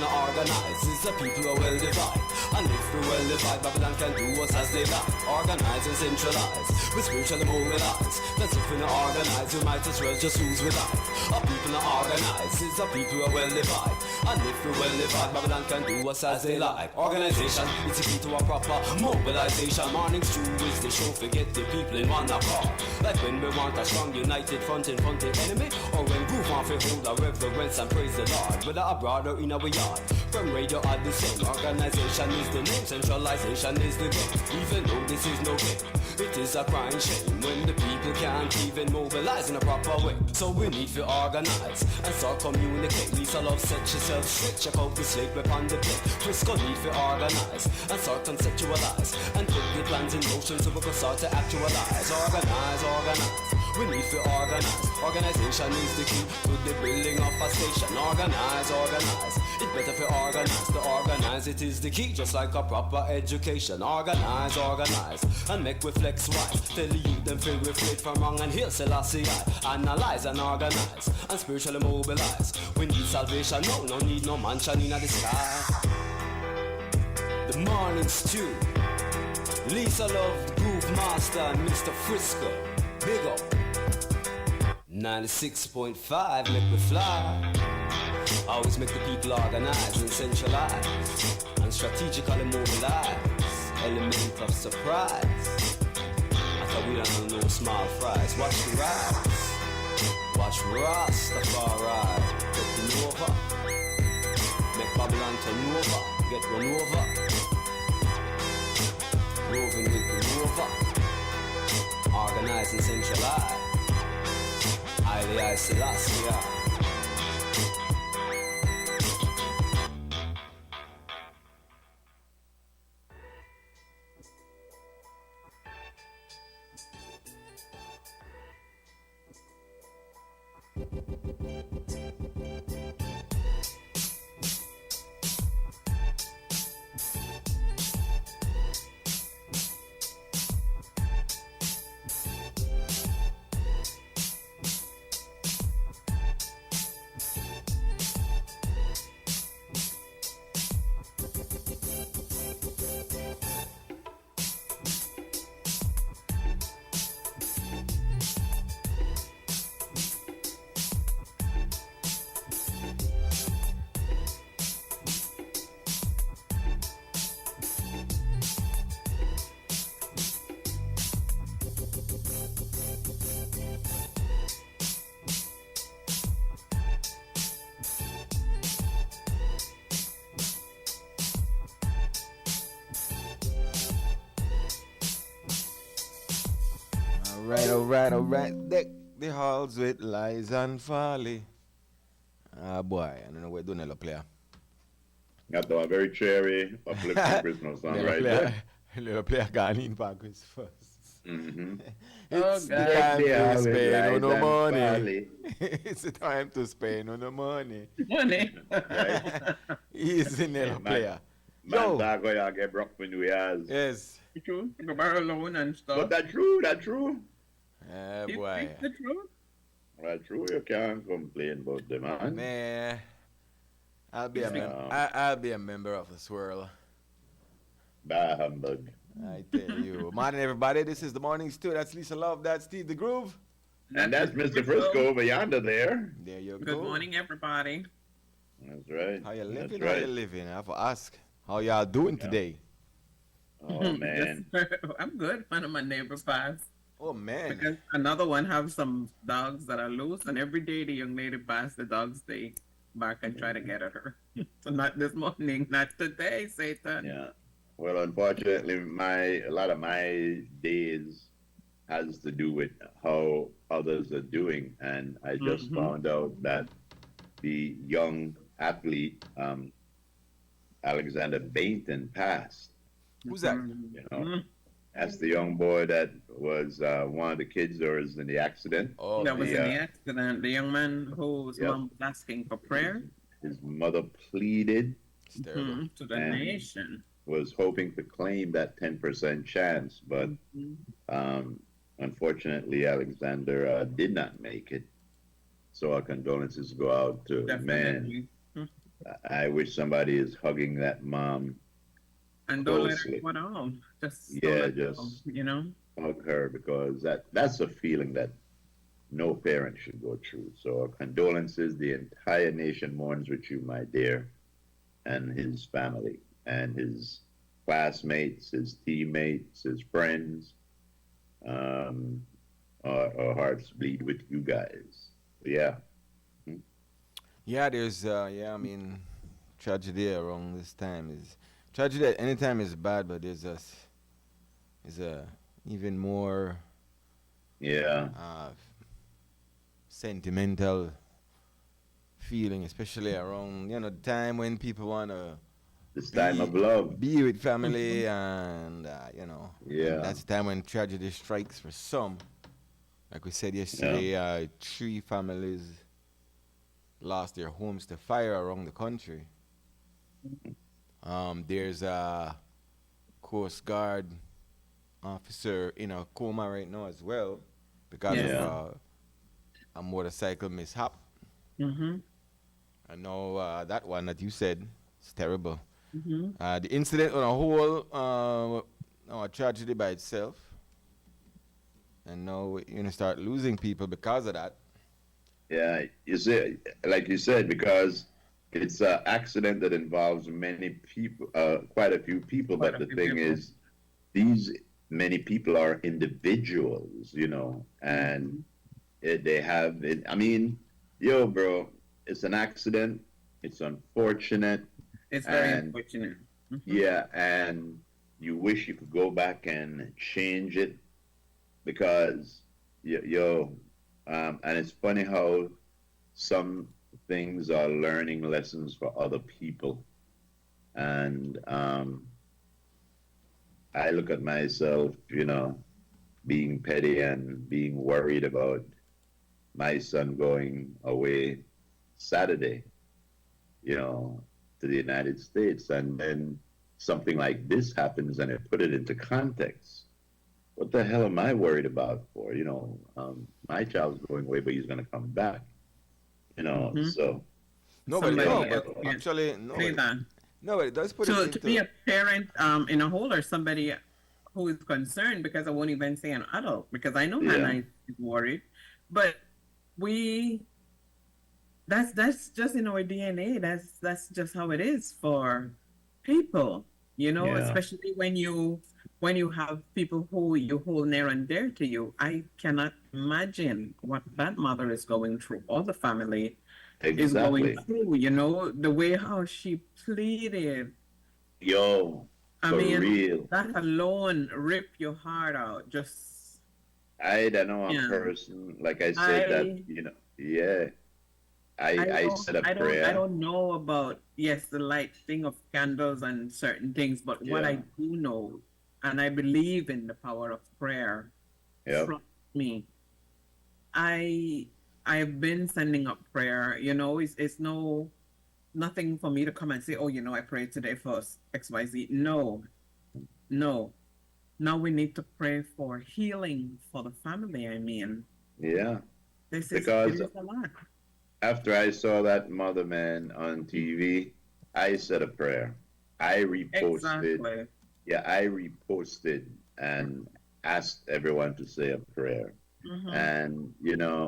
people not organize, it's the people who are well divided. And if we well divide, Babylon can do us as they like. Organize and centralize, we spiritually mobilize. That's if we not organize, you might as well just lose with life. Our people not organize, it's the people who are well divided. And if we well divide, Babylon can do us as they like. Organization, it's the key to a proper mobilization. Morning Stew is the show, forget the people in one accord. Like when we want a strong united front in front of the enemy, or when groove on for hold our reverence and praise the Lord. Whether abroad or in our yard, from radio or the same. Organization is the name, centralization is the game. Even though this is no game, it is a crying shame when the people can't even mobilize in a proper way. So we need to organize and start communicate. Lisa Love set yourself straight, check out the slate upon the plate. Frisco need to organize and start conceptualize and put the plans in motion so we can start to actualize. Organize, organize, we need to organize. Organization is the key to the building of a station. Organize, organize, it's better for organize. To organize it is the key, just like a proper education. Organize, organize, and make we flex wise. Tell the youth them feel reflect from wrong and heal Selassie I. Analyze and organize, and spiritually mobilize. We need salvation, no need no mansion in the sky. The Morning Stew, Lisa Love, the Groove Master, and Mr. Frisco. Big up. 96.5, make me fly. Always make the people organize and centralize and strategically mobilize. Element of surprise. I thought we don't know no small fries. Watch the rise. Watch Rastafari taking over. Make Babylon turn over. Get run over. Roving with the rover. Organize and centralize. I Selassie. Alright. Deck the halls with lies and folly. Ah, boy, I don't know what Donella player. Got a very cherry, uplifting Christmas song right there. Little player gone in for Christmas. Mm-hmm. It's the time to spend no money. It's the time to spend no money. Money. Easy, Nella player. Man, that guy get broke when we has. Yes. True. You go borrow loan and stuff. But that's true. Ah, boy. It's the truth. That's true, you can't complain about them, man. Man, I'll be a member of the swirl. Bah, humbug. I tell you. Morning, everybody. This is the Morning Stew. That's Lisa Love. That's Steve the Groove. And that's Mr. Frisco over yonder there. There you go. Good morning, everybody. That's right. How you living? That's right. How you living? I have to ask. How y'all doing today? Oh, man. I'm good. One of my neighbors passed. Oh, man. Because another one have some dogs that are loose, and every day the young lady pass the dogs, they bark and try to get at her. So not this morning, not today, Satan. Yeah. Well, unfortunately, a lot of my days has to do with how others are doing, and I just found out that the young athlete, Alexander Bainton, passed. Who's that? You know, that's the young boy that was one of the kids that was in the accident. Oh, That was in the accident. The young man whose mom was asking for prayer His mother pleaded, to the And- nation. was hoping to claim that 10% chance, but unfortunately, Alexander did not make it. So our condolences go out to man. Definitely. I wish somebody is hugging that mom And don't let closely. anyone on. Just don't Yeah, let them on, just you know? hug her because that's a feeling that no parent should go through. So our condolences. The entire nation mourns with you, my dear, and his family and his classmates, his teammates, his friends. Um, our hearts bleed with you guys. Yeah. Yeah, there's I mean, tragedy around this time is tragedy at any time is bad, but there's a even more Yeah. uh, sentimental feeling, especially around the time when people wanna This time be of love. be with Mm-hmm. family, and Yeah. that's the time when tragedy strikes for some. Like we said Yeah. yesterday, three families lost their homes to fire around the country. There's a Coast Guard officer in a coma right now as well because of Yes. Yeah. a motorcycle mishap. Mm-hmm. I know that one that you said is terrible. Mm-hmm. The incident on a whole, a tragedy by itself, and now we're gonna start losing people because of that. Yeah. You see, like you said, because it's an accident that involves many people, quite a few people. Quite But a the few thing people. is, these many people are individuals, and Mm-hmm. they have it. I mean, yo, bro, it's an accident. It's unfortunate, It's very and unfortunate. Mm-hmm. yeah, and you wish you could go back and change it because, and it's funny how some things are learning lessons for other people, and I look at myself, being petty and being worried about my son going away Saturday, you know, to the United States. And then something like this happens and I put it into context. What the hell am I worried about for? My child's going away, but he's going to come back, Mm-hmm. so, Nobody yo, know, Somebody else but bro. can actually say nobody that. nobody does put it To be into. a parent in a whole or somebody who is concerned, because I won't even say an adult, because I know Yeah, Hannah is worried, but we that's just in our DNA. That's just how it is for people, yeah, especially when you have people who you hold near and dear to you. I cannot imagine what that mother is going through, or the family is going exactly. through, the way how she pleaded. Yo, I for mean, real. that alone rip your heart out. Just, I don't know a yeah. person, like I said, that, I yeah, I, I I don't said a I don't I prayer. don't know about, yes, the light thing of candles and certain things, but what I Yeah, do know, and I believe in the power of prayer. yep, Trust me. I I've been sending up prayer, it's nothing for me to come and say, oh, I prayed today for XYZ. No, no. Now we need to pray for healing for the family. I mean, yeah. it Because is a lot. after I saw that mother man on TV, I said a prayer. I reposted, Exactly. yeah, I reposted and asked everyone to say a prayer. Mm-hmm. And,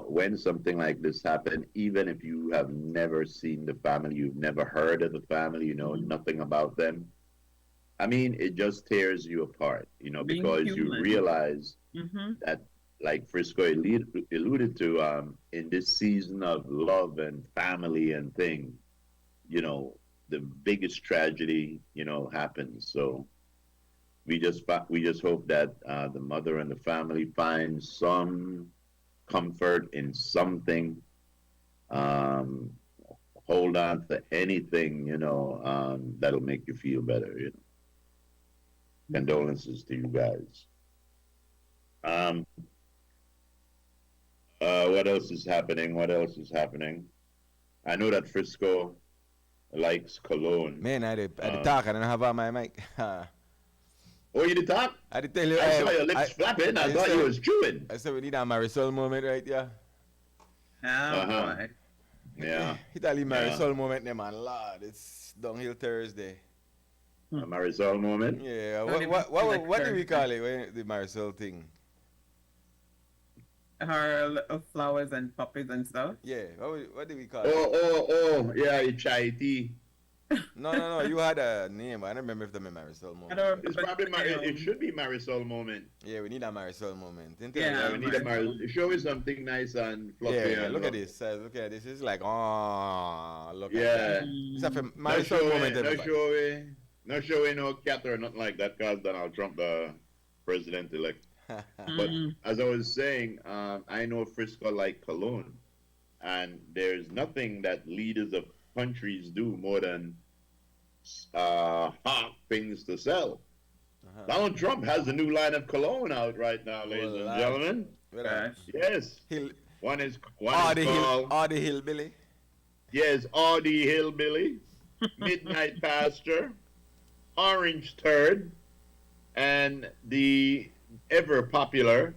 when something like this happened, even if you have never seen the family, you've never heard of the family, you know Mm-hmm. nothing about them, I mean, it just tears you apart, Being because you human. realize Mm-hmm. that, like Frisco alluded to, in this season of love and family and thing, the biggest tragedy, happens. So we just hope that the mother and the family find some comfort in something. Um, Hold on to anything, that'll make you feel better. Condolences to you guys. Um, what else is happening? What else is happening? I know that Frisco likes cologne. Man, I had to Um, talk. I don't have on my mic. oh, you did talk? I had to tell you. I saw your lips flapping. I thought you was chewing. I said we need a Marisol moment right there. Oh Uh huh. boy. Yeah. Italy Yeah. Marisol moment, them man, Lord. It's downhill Thursday. A Marisol moment. Yeah. Don't What even what feel what, like what do we Thursday. call it? The Marisol thing? Her little flowers and puppies and stuff. Yeah. What do we call it? Oh. Yeah, it's chai tea. No. You had a name. I don't remember if them a Marisol I moment. don't It's remember probably the it should be Marisol moment. Yeah, we need a Marisol moment. Didn't Yeah, Yeah, we need a Marisol. Marisol. Show me something nice and fluffy. Yeah, and look at this. Look at this. It's like, oh, look at Yeah. that. It's a Mm. Marisol moment, everybody. No showing no cat or nothing like that, cause Donald Trump the president elect. But as I was saying, I know Frisco like Cologne, and there's nothing that leaders of countries do more than hawk things to sell. Donald Trump has a new line of cologne out right now, ladies Well, and gentlemen. Gosh. Yes, Hill, one is Audi called Hillbilly. yes, Audi Hillbilly, Midnight Pasture, Orange Turd, and the ever popular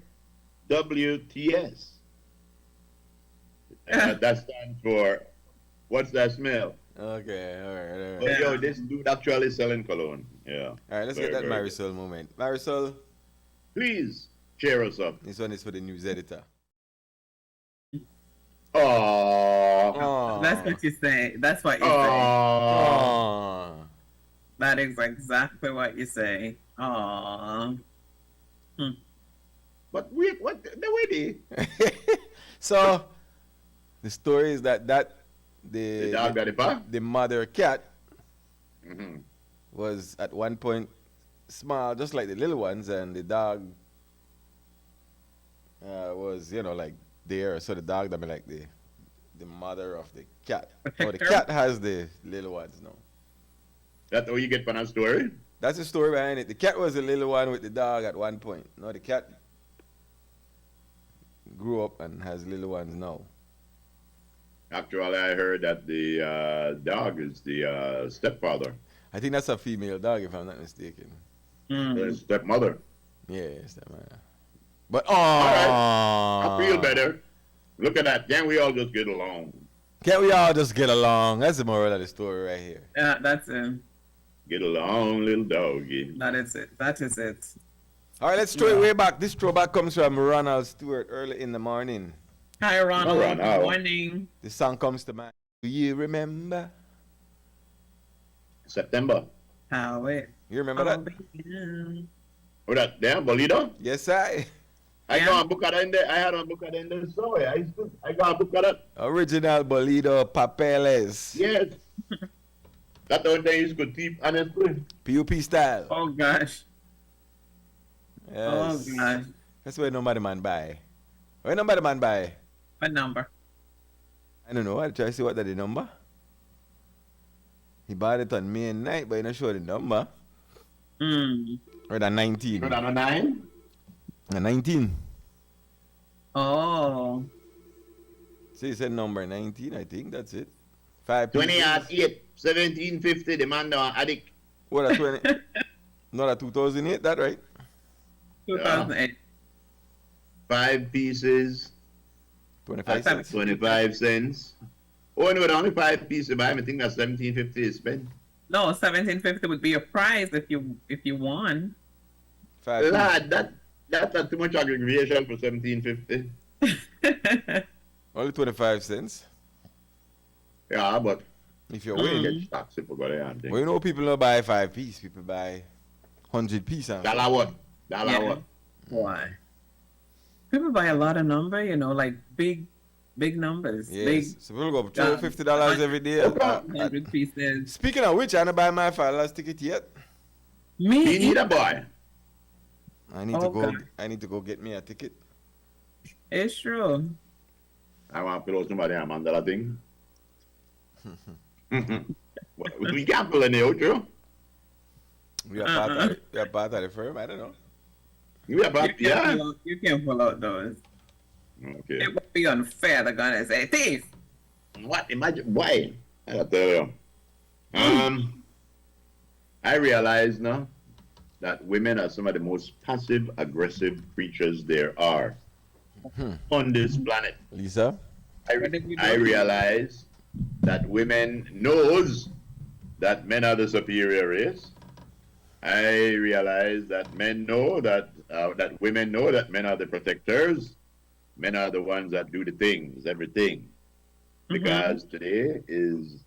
WTS. That stands for what's that smell? Okay, all right. But yo, this dude actually selling cologne. Yeah. All right, let's Very, get that very Marisol moment. Marisol, Please cheer us up. this one is for the news editor. Oh. Oh, That's what you say. That's what you say. Oh. That is exactly what you say. Aww. But wait, what the way So, the story is that the dog got it back? the mother cat Mm-hmm. was at one point small, just like the little ones, and the dog was, like there. So the dog that be like the mother of the cat. Oh, the Protector? cat has the little ones now. That's all you get from that story? That's the story behind it. The cat was the little one with the dog at one point. No, the cat grew up and has little ones now. Actually, I heard that the dog is the stepfather, I think that's a female dog, if I'm not mistaken. the stepmother. Yeah, stepmother. But oh, I feel better. Look at that. Can't we all just get along? Can't we all just get along? That's the moral of the story right here. Yeah, that's it. Get along, little doggy. That is it. That is it. All right, let's throw it way back. This throwback comes from Ronald Stewart early in the morning. Hi, Ronald. Ronald. Good morning. The song comes to mind. Do you remember? September. How it You remember that? all began. What that? Damn, Bolito? Yes, I. I Yeah. got a book at the end. I had a book at the end of the story. I got a book at that. Original Bolido Papeles. Yes. That one day is good deep, honestly. PUP style. Oh gosh. Yes. Oh gosh. That's where nobody man buy. Where nobody man buy? What number? I don't know. I'll try to see what that the number. He bought it on May 9th, but he not sure the number. Or the 19. Put on a 9. The 19. Oh. So he said number 19, I think. That's it. 5 20 pieces. at 8. 1750. The man down addict. What, a 20? Not a 2008, that right? 2008. 5 pieces. 25 At cents. 25 cents. Oh, no, only 5 pieces. But I think that's 1750 is spent. No, 1750 would be a prize if you won. 5 pieces. Lad, that's not too much aggregation for 1750. Only 25 cents. Yeah, but If you we win. get stocks if we go there and Well, thing. you know people don't buy 5 piece. People buy 100 piece. Dollar what? Dollar Yeah. what? Why? People buy a lot of number, like big numbers. Yes. So people go throw Yeah. $50 every day. Okay. Big 100 pieces. Speaking of which, I don't buy my $5 ticket yet. You Me? need a boy. I need to go. Okay. I need to go get me a ticket. It's true. I want to close somebody I'm under that thing. We can't pull any out, true? We are part of we are part of the firm. I don't know. We are back, yeah. You can't pull out those. Okay. It would be unfair. They're gonna say thief. What? Imagine why? I gotta tell you. I realize now that women are some of the most passive aggressive creatures there are on this planet. Lisa, What did we do? I realize that women knows that men are the superior race. I realize that men know that that women know that men are the protectors. Men are the ones that do the things, everything. Because today is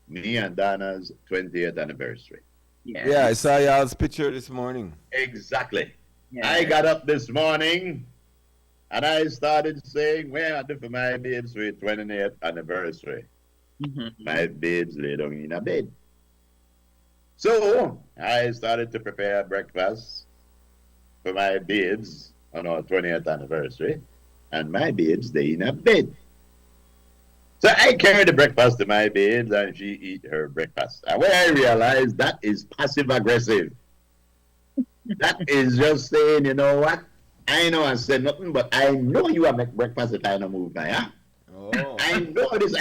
me and Dana's 20th anniversary. Yeah, I saw y'all's picture this morning. Exactly. Yeah. I got up this morning and I started saying, well, I do for my babes for 20th anniversary. My babes lay down in a bed. So I started to prepare breakfast for my babes on our 20th anniversary. And my babes, they in a bed. So I carry the breakfast to my babes and she eat her breakfast. And when I realized that is passive aggressive. That is just saying, you know what? I know I said nothing, but I know you are make breakfast if I don't move now, yeah? Oh. I know this.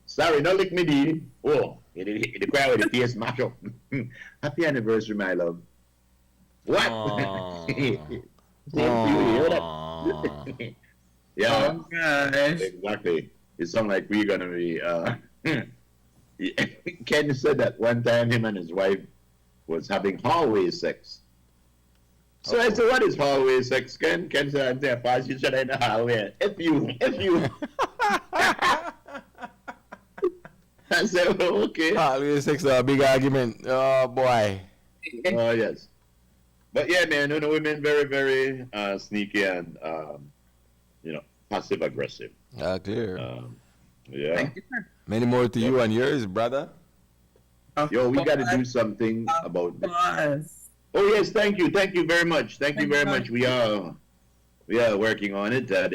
Sorry, don't lick me, D. Oh, the crowd with the tears mash up. Happy anniversary, my love. What? You hear that? Yeah. Oh gosh. Exactly. It sounds like we're gonna be. Ken said that one time him and his wife was having hallway sex. So I said, "What is hallway sex, Ken?" Ken said, "I'm there, pass each other in the hallway. If you." I said, "Oh, okay." Always sex a big argument. Oh boy. Oh yes. But yeah, man, you know, women very, very sneaky and passive aggressive. Clear. Yeah. Thank you, sir. Many more to you and yours, brother. Yo, we got to do something about that. Plus. Oh yes, thank you very much. Thank you very much. We are working on it. I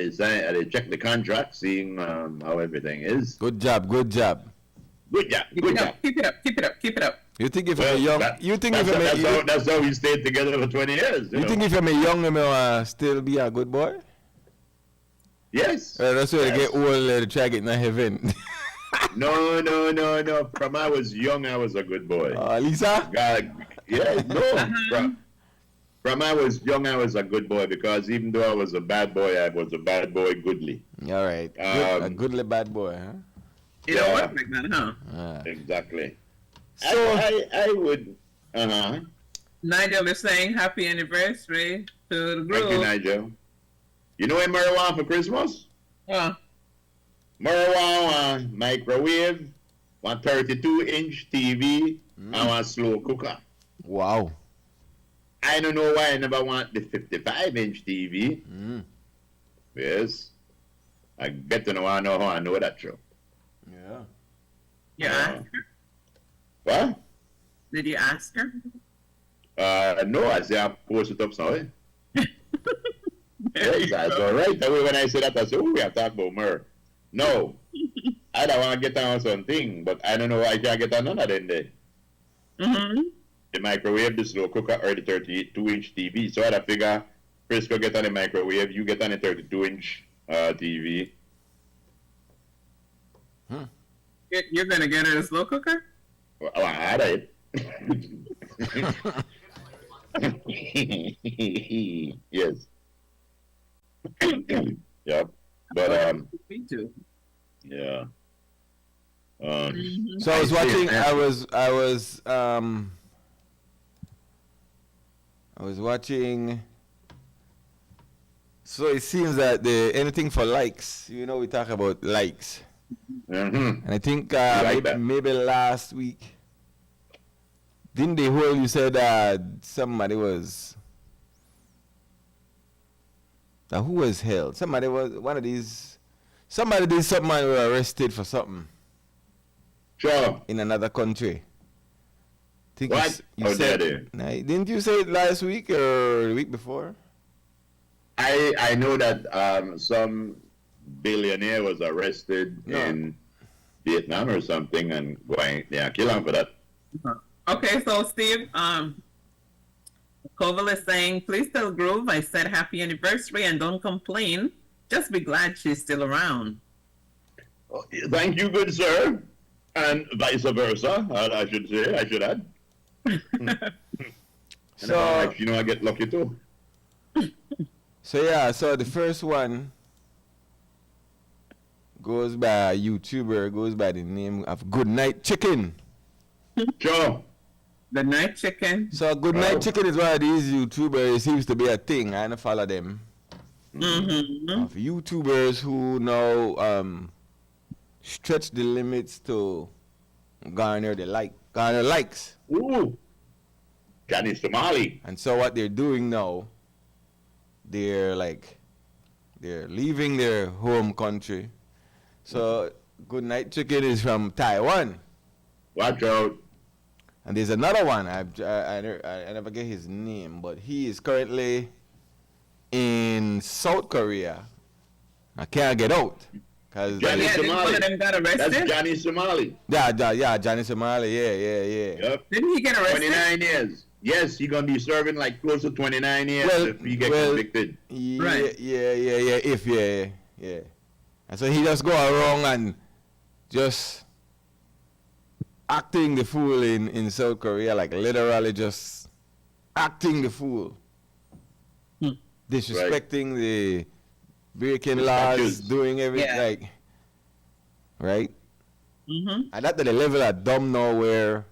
check the contract, seeing how everything is. Good job. Good job. Keep it up. You think if Well, I'm young, that's how we stayed together for 20 years. You think if I'm young, I'm still be a good boy? Yes. That's why they get old, they try to get in heaven. No. From I was young, I was a good boy. Lisa? God, yeah, no. From I was young, I was a good boy because even though I was a bad boy, I was a bad boy goodly. All right. A goodly bad boy, huh? You don't work like that, huh? Exactly. So I would. Nigel is saying happy anniversary to the group. Thank you, Nigel. You know what marijuana for Christmas? Yeah. Marijuana microwave, 132-inch TV, and one slow cooker. wow. I don't know why I never want the 55-inch TV. Yes. I get to know how I know that true. Yeah. You asked her? What? Did you ask her? No, I say I post it up somewhere. Yes, that's all right. That way when I say that, I say, oh, we have talked about more. No. I don't want to get on something, but I don't know why I can't get on none of them there. The microwave, the slow cooker, or the 32-inch TV. So I figure Frisco get on the microwave, you get on the 32-inch TV. You're going to get her a slow cooker? Well, all right. Yes. Yep. But Me too. yeah. So I was watching. I was watching. So it seems that anything for likes. You know, we talk about likes, and I think maybe last week, didn't they hold? You said somebody was. Who was held? Somebody was one of these. Somebody did something and were arrested for something. Sure. In another country. Think What? You said, nah, didn't you say it last week or the week before? I know that some billionaire was arrested in Vietnam or something and kill him for that. Okay, so Steve, Koval is saying, please tell Groove I said happy anniversary and don't complain. Just be glad she's still around. Oh, thank you, good sir. And vice versa, I should add. So, I get lucky too. So the first one goes by a YouTuber, goes by the name of Good Night Chicken. Sure. The night chicken. So Good Night Chicken is one of these YouTubers. It seems to be a thing. I don't follow them. Of YouTubers who now stretch the limits to garner likes. Ooh. Johnny Somali. And so what they're doing now, they're leaving their home country. So Good Night Chicken is from Taiwan. Watch out. And there's another one. I never get his name, but he is currently in South Korea. I can't get out. Johnny One Somali. of them got arrested. That's Johnny Somali. Yeah, Johnny Somali. Yeah. Yep. Didn't he get arrested? 29 years. Yes, he's gonna be serving like close to 29 years if he get convicted. Yeah, Right. yeah. And so he just go around and just acting the fool in South Korea, like literally just acting the fool. Disrespecting the breaking laws, statues. doing everything, Yeah. like, right? And that's the level of dumb now where,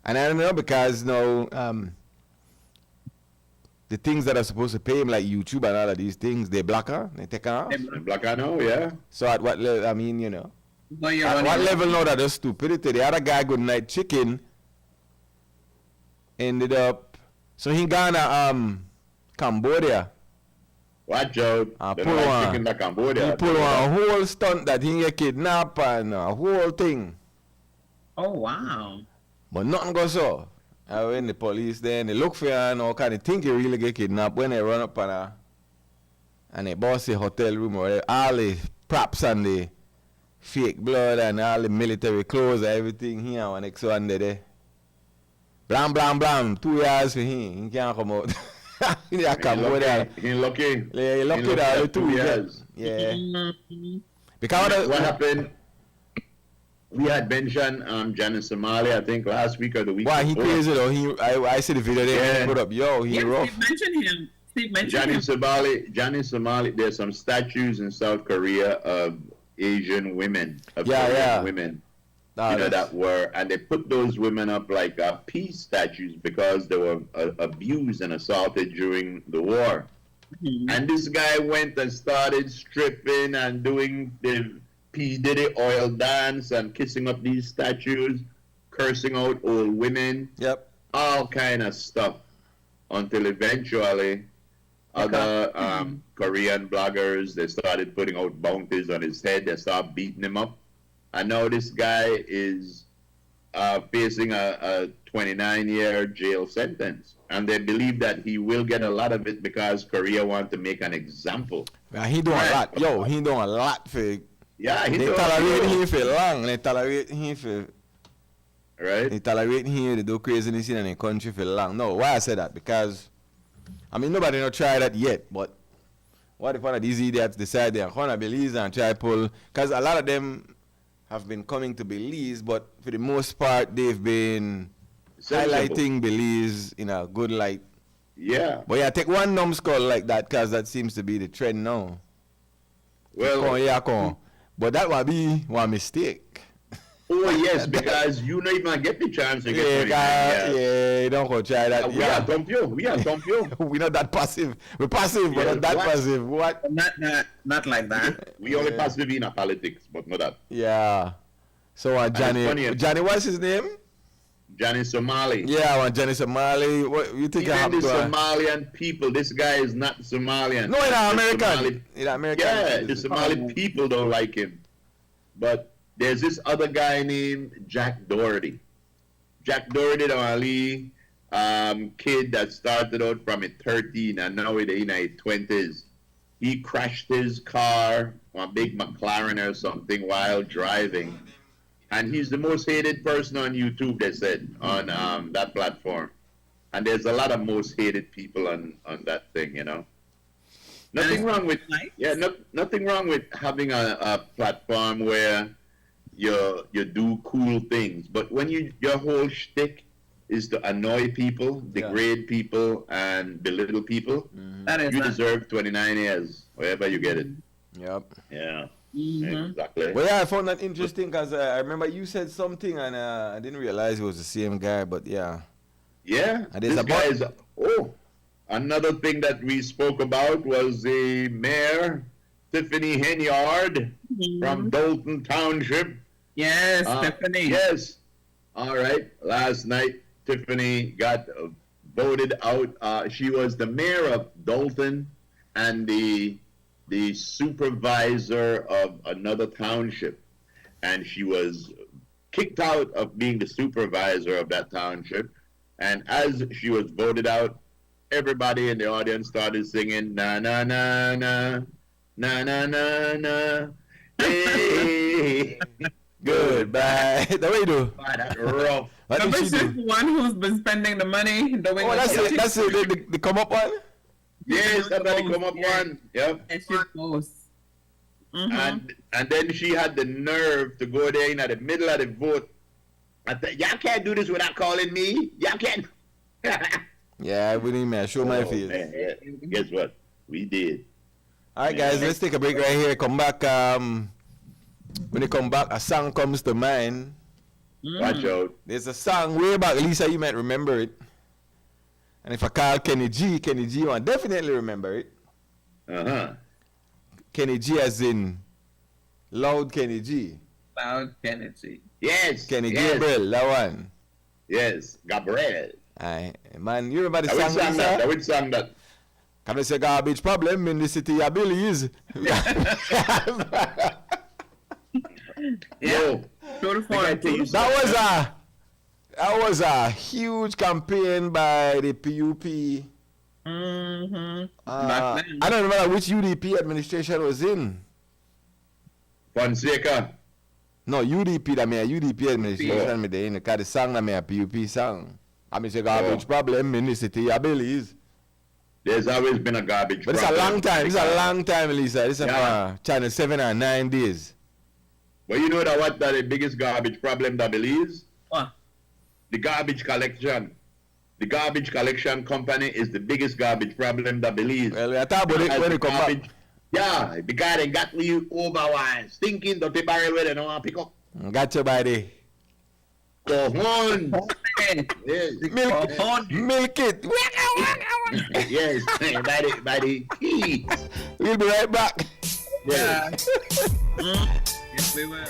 and I don't know because now, the things that are supposed to pay him, like YouTube and all of these things, they block her, they take her off. Black I know, yeah. So at what level, I mean, you know. No, you're At running what around. level now that is stupidity? The other guy, Good Night Chicken, ended up, so he gone to Cambodia. Watch out. They pull don't like one. chicken to Cambodia. He pulled a whole stunt that he get kidnapped and a whole thing. Oh wow. But nothing goes so. I went the police then, they look for her and all kind of think he really get kidnapped when they run up on her. And they boss the hotel room or all the props and the fake blood and all the military clothes and everything here and next one there. Blam, blam, blam. 2 years for him. He can't come out. He Cambodia. He lucky. Yeah, he lucky that all the 2 years. Yeah. Because What happened? We had mentioned Johnny Somali, I think, last week or the week why he before. crazy though? I see the video there. Yeah. He put up, yo, he Yes, rough. Steve mentioned him. Steve mentioned Johnny him. Somali, there's some statues in South Korea of Asian women, of Yeah, Korean yeah. women, Nah, that were, and they put those women up like peace statues because they were abused and assaulted during the war. And this guy went and started stripping and doing the P. Diddy oil dance and kissing up these statues, cursing out old women, Yep. all kind of stuff, until eventually other Korean bloggers, they started putting out bounties on his head. They started beating him up. And now this guy is facing a 29-year jail sentence. And they believe that he will get a lot of it because Korea want to make an example. Yeah, he doing a lot. Yo, he doing a lot for. Yeah, he They does. tolerate him for long. They tolerate him for. Right? They tolerate him. They do craziness in the country for long. No, why I say that? Because, I mean, nobody no try that yet. But what if one of these idiots decide they're gonna Belize and try pull? Because a lot of them have been coming to Belize, but for the most part, they've been highlighting Belize in a good light. Yeah. But yeah, take one numbskull like that, because that seems to be the trend now. Well, but that would be one mistake. oh yes, because you not even get the chance to get Yeah, don't go try that. We are dump you. We are dump you. We're not that passive. We're passive, but Yeah, not that what? passive. What? Not like that. We only passive in our politics, but not that. Yeah. So it's funny, Johnny, what's his name? Johnny Somali. Yeah, Johnny Somali. What you think Even happened the to her? Somalian people, this guy is not Somalian. No, in The American. Somali- In American. Yeah, the Somali people don't like him. But there's this other guy named Jack Doherty. Jack Doherty, the only kid that started out from 13 and now in his 20s. He crashed his car, a big McLaren or something, while driving. And he's the most hated person on YouTube, they said, on that platform. And there's a lot of most hated people on that thing, you know. Nothing wrong with nothing wrong with having a platform where you do cool things. But when your whole shtick is to annoy people, degrade people, and belittle people, That is you not- deserve 29 years, wherever you get it. Yep. Yeah. Exactly. Well, yeah, I found that interesting because I remember you said something and I didn't realize it was the same guy, but yeah. Yeah, And this guy is. Oh, another thing that we spoke about was the mayor, Tiffany Henyard from Dalton Township. Yes, Stephanie. Yes. All right. Last night, Tiffany got voted out. She was the mayor of Dalton and the supervisor of another township, and she was kicked out of being the supervisor of that township. And as she was voted out, everybody in the audience started singing na na na na na na na na. Hey, goodbye. The way you do. that's rough. What did she do? The one who's been spending the money. Oh, that's it. That's it. The come up one. Yes, that's the come up one. Yep. And she posts. And then she had the nerve to go there in the middle of the vote. I said, y'all can't do this without calling me. Y'all can't. Yeah, I wouldn't even show my face. Man, yeah. Guess what? We did. All right, guys, let's take a break right here. Come back. When you come back, a song comes to mind. Watch out. There's a song way back, Lisa, you might remember it. And if I call Kenny G will definitely remember it. Kenny G as in Loud Kenny G. Loud Kenny G. Yes. Kenny Gabriel, that one. Yes, Gabriel. Aye, man, you remember the song, Lisa? I would sing that. Can I say garbage problem in the city of Billy's? Yeah. That was a huge campaign by the PUP. I don't remember which UDP administration was in. Fonseca. No, UDP, that mean UDP administration, because the song that mean a PUP song. I mean, say garbage problem in the city of Billy's. There's always been a garbage problem. But it's a long time. It's a long time, Lisa. It's channel 7 or 9 days. But you know that the biggest garbage problem that Belize? What? The garbage collection. The garbage collection company is the biggest garbage problem that Belize. Well, I thought about it when it come back. Yeah, because they got you over one stinking dirty barrel where they don't want to pick up. Got you by the cojones. Yes. Milk it. Yes, by the key. We'll be right back. Yeah. Yes, we will.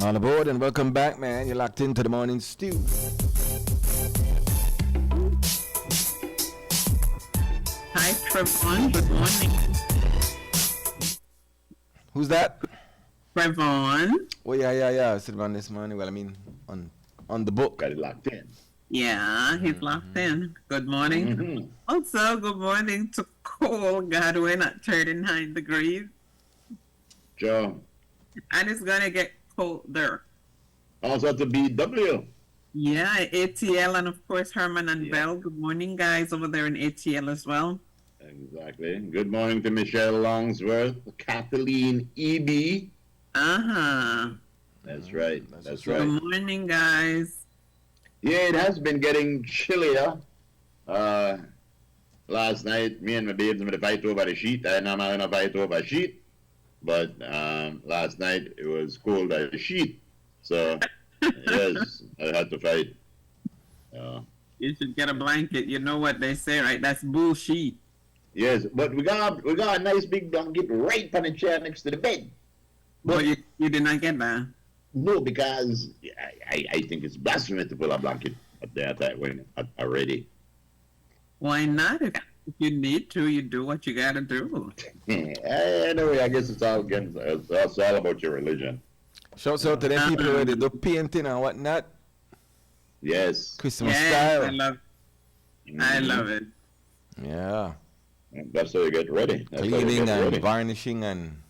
All aboard and welcome back, man. You're locked into the morning stew. Hi, Trevon. Good morning. Who's that? Trevon. Oh, yeah. I said on this morning. Well, I mean, on the book. Got it locked in. Yeah, he's locked in. Good morning. Also, good morning to Cole Godwin at 39 degrees. Joe. And it's going to get colder. Also to BW. Yeah, ATL and of course Herman and Bell. Good morning, guys, over there in ATL as well. Exactly. Good morning to Michelle Longsworth, Kathleen E.B. That's right. That's right. Good morning, guys. Yeah, it has been getting chillier. Last night, me and my babes made a fight over the sheet. I know I'm having a fight over a sheet. But last night, it was cold as a sheet. So, yes, I had to fight. You should get a blanket. You know what they say, right? That's bullshit. Yes, but we got a nice big blanket right on the chair next to the bed. But you did not get that. No, because I think it's blasphemy to put a blanket up there already. Why not? If you need to, you do what you gotta do. Anyway, I guess it's all about your religion. Shouts out to them people where they do painting and whatnot. Yes. Christmas style. I love it. Yeah. That's how you get ready. Cleaning and varnishing and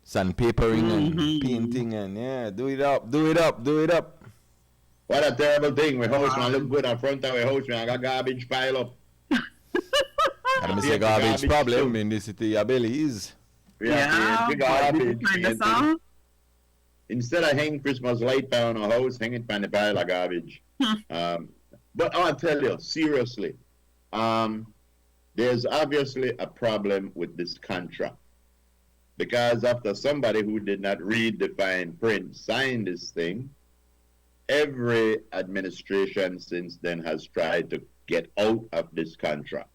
sandpapering and painting and do it up. What a terrible thing. My house man look good in front of my house, man. I got garbage pile up. I don't say garbage problem in this city, your belly is. Yeah, garbage. Instead of hanging Christmas light on our house, hanging on the pile of garbage. But I'll tell you, seriously, there's obviously a problem with this contract. Because after somebody who did not read the fine print signed this thing, every administration since then has tried to get out of this contract.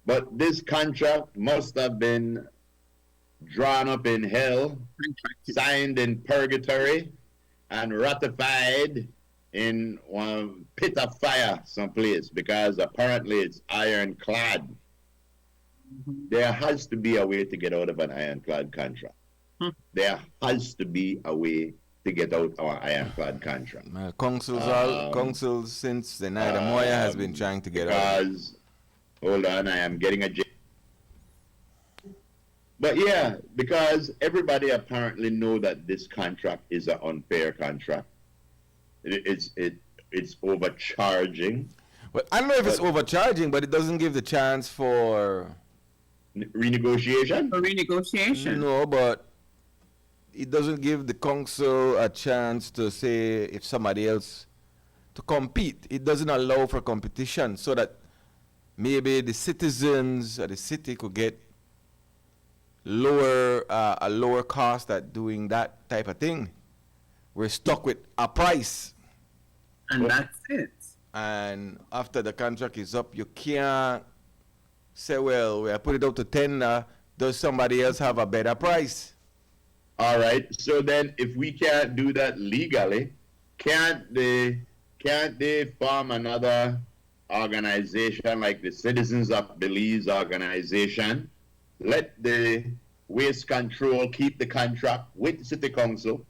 But this contract must have been drawn up in hell, signed in purgatory, and ratified in one pit of fire someplace, because apparently it's ironclad. There has to be a way to get out of an ironclad contract. There has to be a way to get out of our ironclad contract. Councils since the night of Moya has been trying to get out. Hold on, I am getting a... But yeah, because everybody apparently know that this contract is an unfair contract. It's overcharging. Well, I don't know if it's overcharging, but it doesn't give the chance for renegotiation. No, but it doesn't give the council a chance to say if somebody else to compete. It doesn't allow for competition, so that maybe the citizens of the city could get a lower cost at doing that type of thing. We're stuck with a price. And that's it. And after the contract is up, you can't say, well, we put it up to 10. Does somebody else have a better price? All right. So then, if we can't do that legally, can't they form another organization like the Citizens of Belize organization? Let the waste control keep the contract with the city council,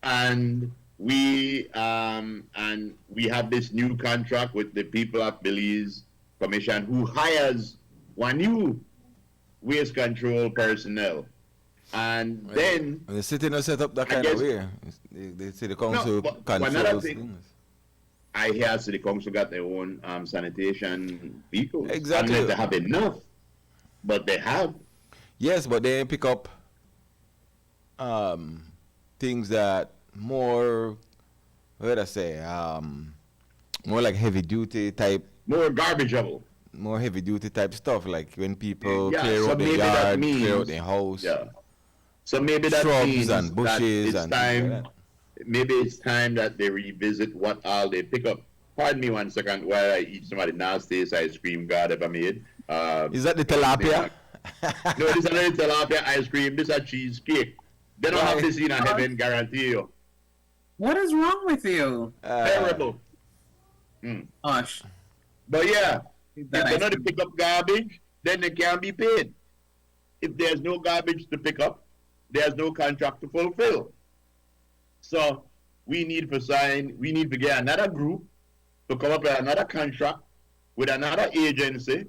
and we have this new contract with the People of Belize Commission, who hires one new waste control personnel. And then the city not set up that kind of way. The city council controls things. I hear city council got their own sanitation vehicles. Exactly. Unless they have enough, but they have. Yes, but they pick up things that more, what would I say, more like heavy duty type. More garbageable. More heavy duty type stuff, like when people clear out the yard, clear out the house. Yeah. So maybe that shrubs means and bushes that it's time. Maybe it's time that they revisit what all they pick up. Pardon me 1 second while I eat some of the nastiest ice cream God ever made. Is that the tilapia? No, this is not the tilapia ice cream. This is a cheesecake. They don't have this in heaven, guarantee you. What is wrong with you? Terrible. Gosh. But yeah, if they're not to pick up garbage, then they can't be paid. If there's no garbage to pick up, there's no contract to fulfill. So we need to get another group to come up with another contract with another agency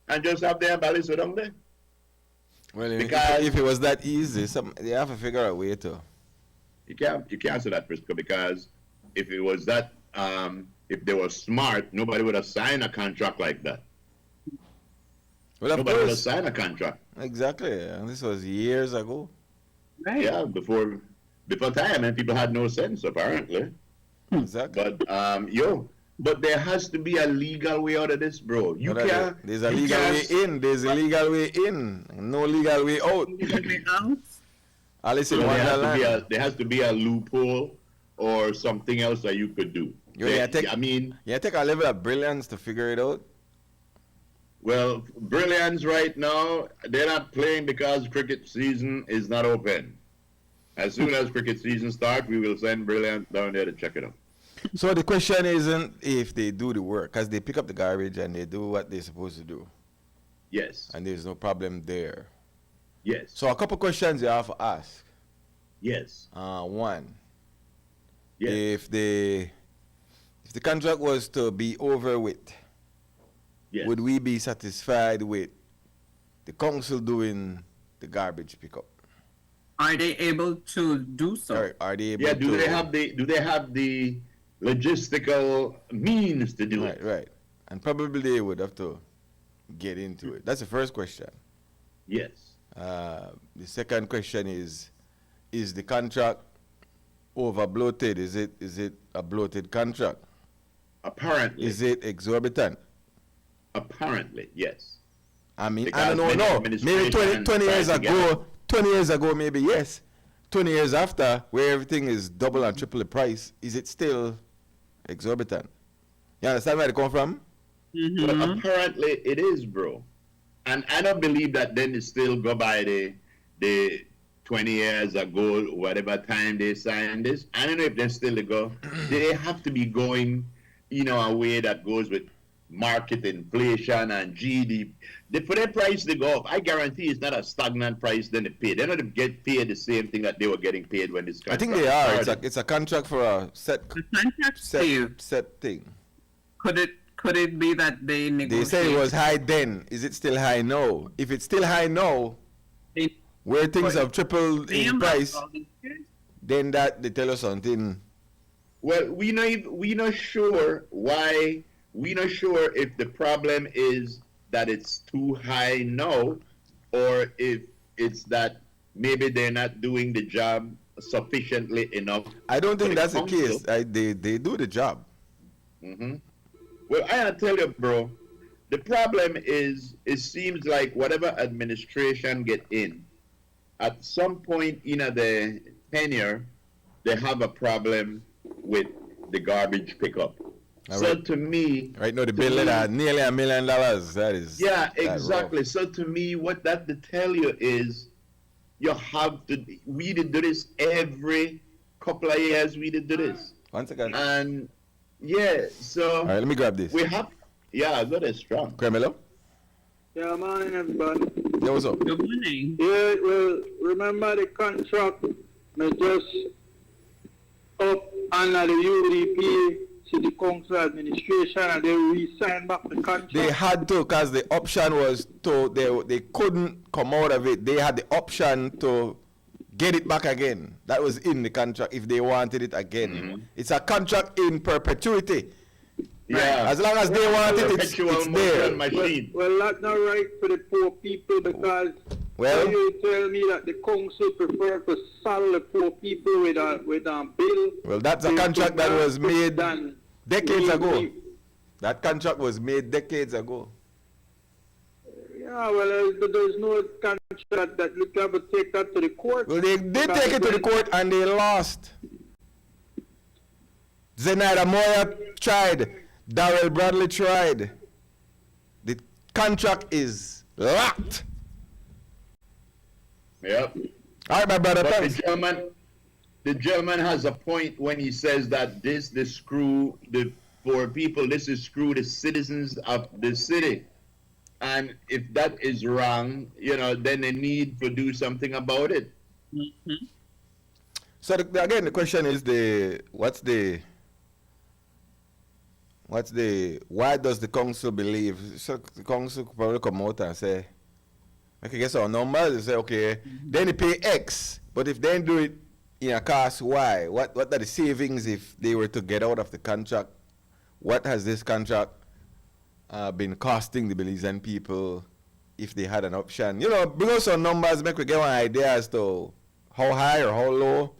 and just have them balance it down there. Well, if it was that easy, they have to figure out a way to. You can't say that, Frisco, because if it was that, if they were smart, nobody would have signed a contract like that. Well, nobody would have signed a contract. Exactly, and this was years ago. Right. Yeah, before time, and people had no sense apparently. Exactly. But but there has to be a legal way out of this, bro. You can't. There's a legal way in. There's a legal way in. No legal way out. Alice in Wonderland. There has to be a loophole or something else that you could do. Take a level of brilliance to figure it out. Well, Brilliance right now, they're not playing because cricket season is not open. As soon as cricket season starts, we will send Brilliance down there to check it out. So the question isn't if they do the work, because they pick up the garbage and they do what they're supposed to do. Yes. And there's no problem there. Yes. So a couple questions you have to ask. Yes. One. Yes. If the contract was to be over with, yes, would we be satisfied with the council doing the garbage pickup? Are they able to do so? Are they able yeah, to? do they have the logistical means to do it? Right. And probably they would have to get into it. That's the first question. Yes. The second question is the contract over bloated? Is it a bloated contract? Apparently. Is it exorbitant? Apparently, yes. I mean, Because I don't know. Maybe 20 years ago, 20 years ago, maybe yes. 20 years after, where everything is double and triple the price, is it still exorbitant? You understand where they come from? Mm-hmm. Well, apparently it is, bro. And I don't believe that then it still go by the 20 years ago, whatever time they signed this. I don't know if they still go. They have to be going, a way that goes with market inflation and GDP. For their price to go up, I guarantee it's not a stagnant price then they pay. They're not going to get paid the same thing that they were getting paid when this contract I think they are. started. It's a contract for a set thing. Could it be that they negotiate? They say it was high then. Is it still high now? If it's still high now, where things have tripled in price, then that they tell us something. Well, we not sure why. We're not sure if the problem is that it's too high now, or if it's that maybe they're not doing the job sufficiently enough. I don't think that's the case. They do the job. Mm-hmm. Well, I tell you, bro, the problem is it seems like whatever administration get in, at some point in the tenure, they have a problem with the garbage pickup. So to me, right now the bill is nearly $1 million. That is exactly. So to me, what that to tell you is, you have to. We did do this every couple of years. We did do this. Once again. And so. All right, let me grab this. We have. Yeah, that is strong. Carmelo. Yeah, morning everybody. Yeah, what's up? Good morning. Yeah, well, remember the contract may just up under the UDP to the council administration and they re-sign back the contract. They had to, because the option was they couldn't come out of it. They had the option to get it back again. That was in the contract if they wanted it again. Mm-hmm. It's a contract in perpetuity. Yeah. As long as they want it, it's there. Well, that's not right for the poor people because you tell me that the council prefer to saddle the poor people with a bill. Well, that's a contract that was made decades ago. That contract was made decades ago. Yeah, well, there's no contract that you can take that to the court. Well, they did take it to the court and they lost. Zenaida Moya tried. Darrell Bradley tried. The contract is locked. Yep. All right, my brother. But Thanks. the German has a point when he says that this screw the poor people. This is screw the citizens of the city. And if that is wrong, then they need to do something about it. Mm-hmm. So again, the question is why does the council believe? So the council could probably come out and say, okay, guess our numbers. They say, okay, then they pay X, but if they do it in a cost Y, what are the savings if they were to get out of the contract? What has this contract been costing the Belizean people if they had an option? Bring us some numbers, make we get one idea as to how high or how low.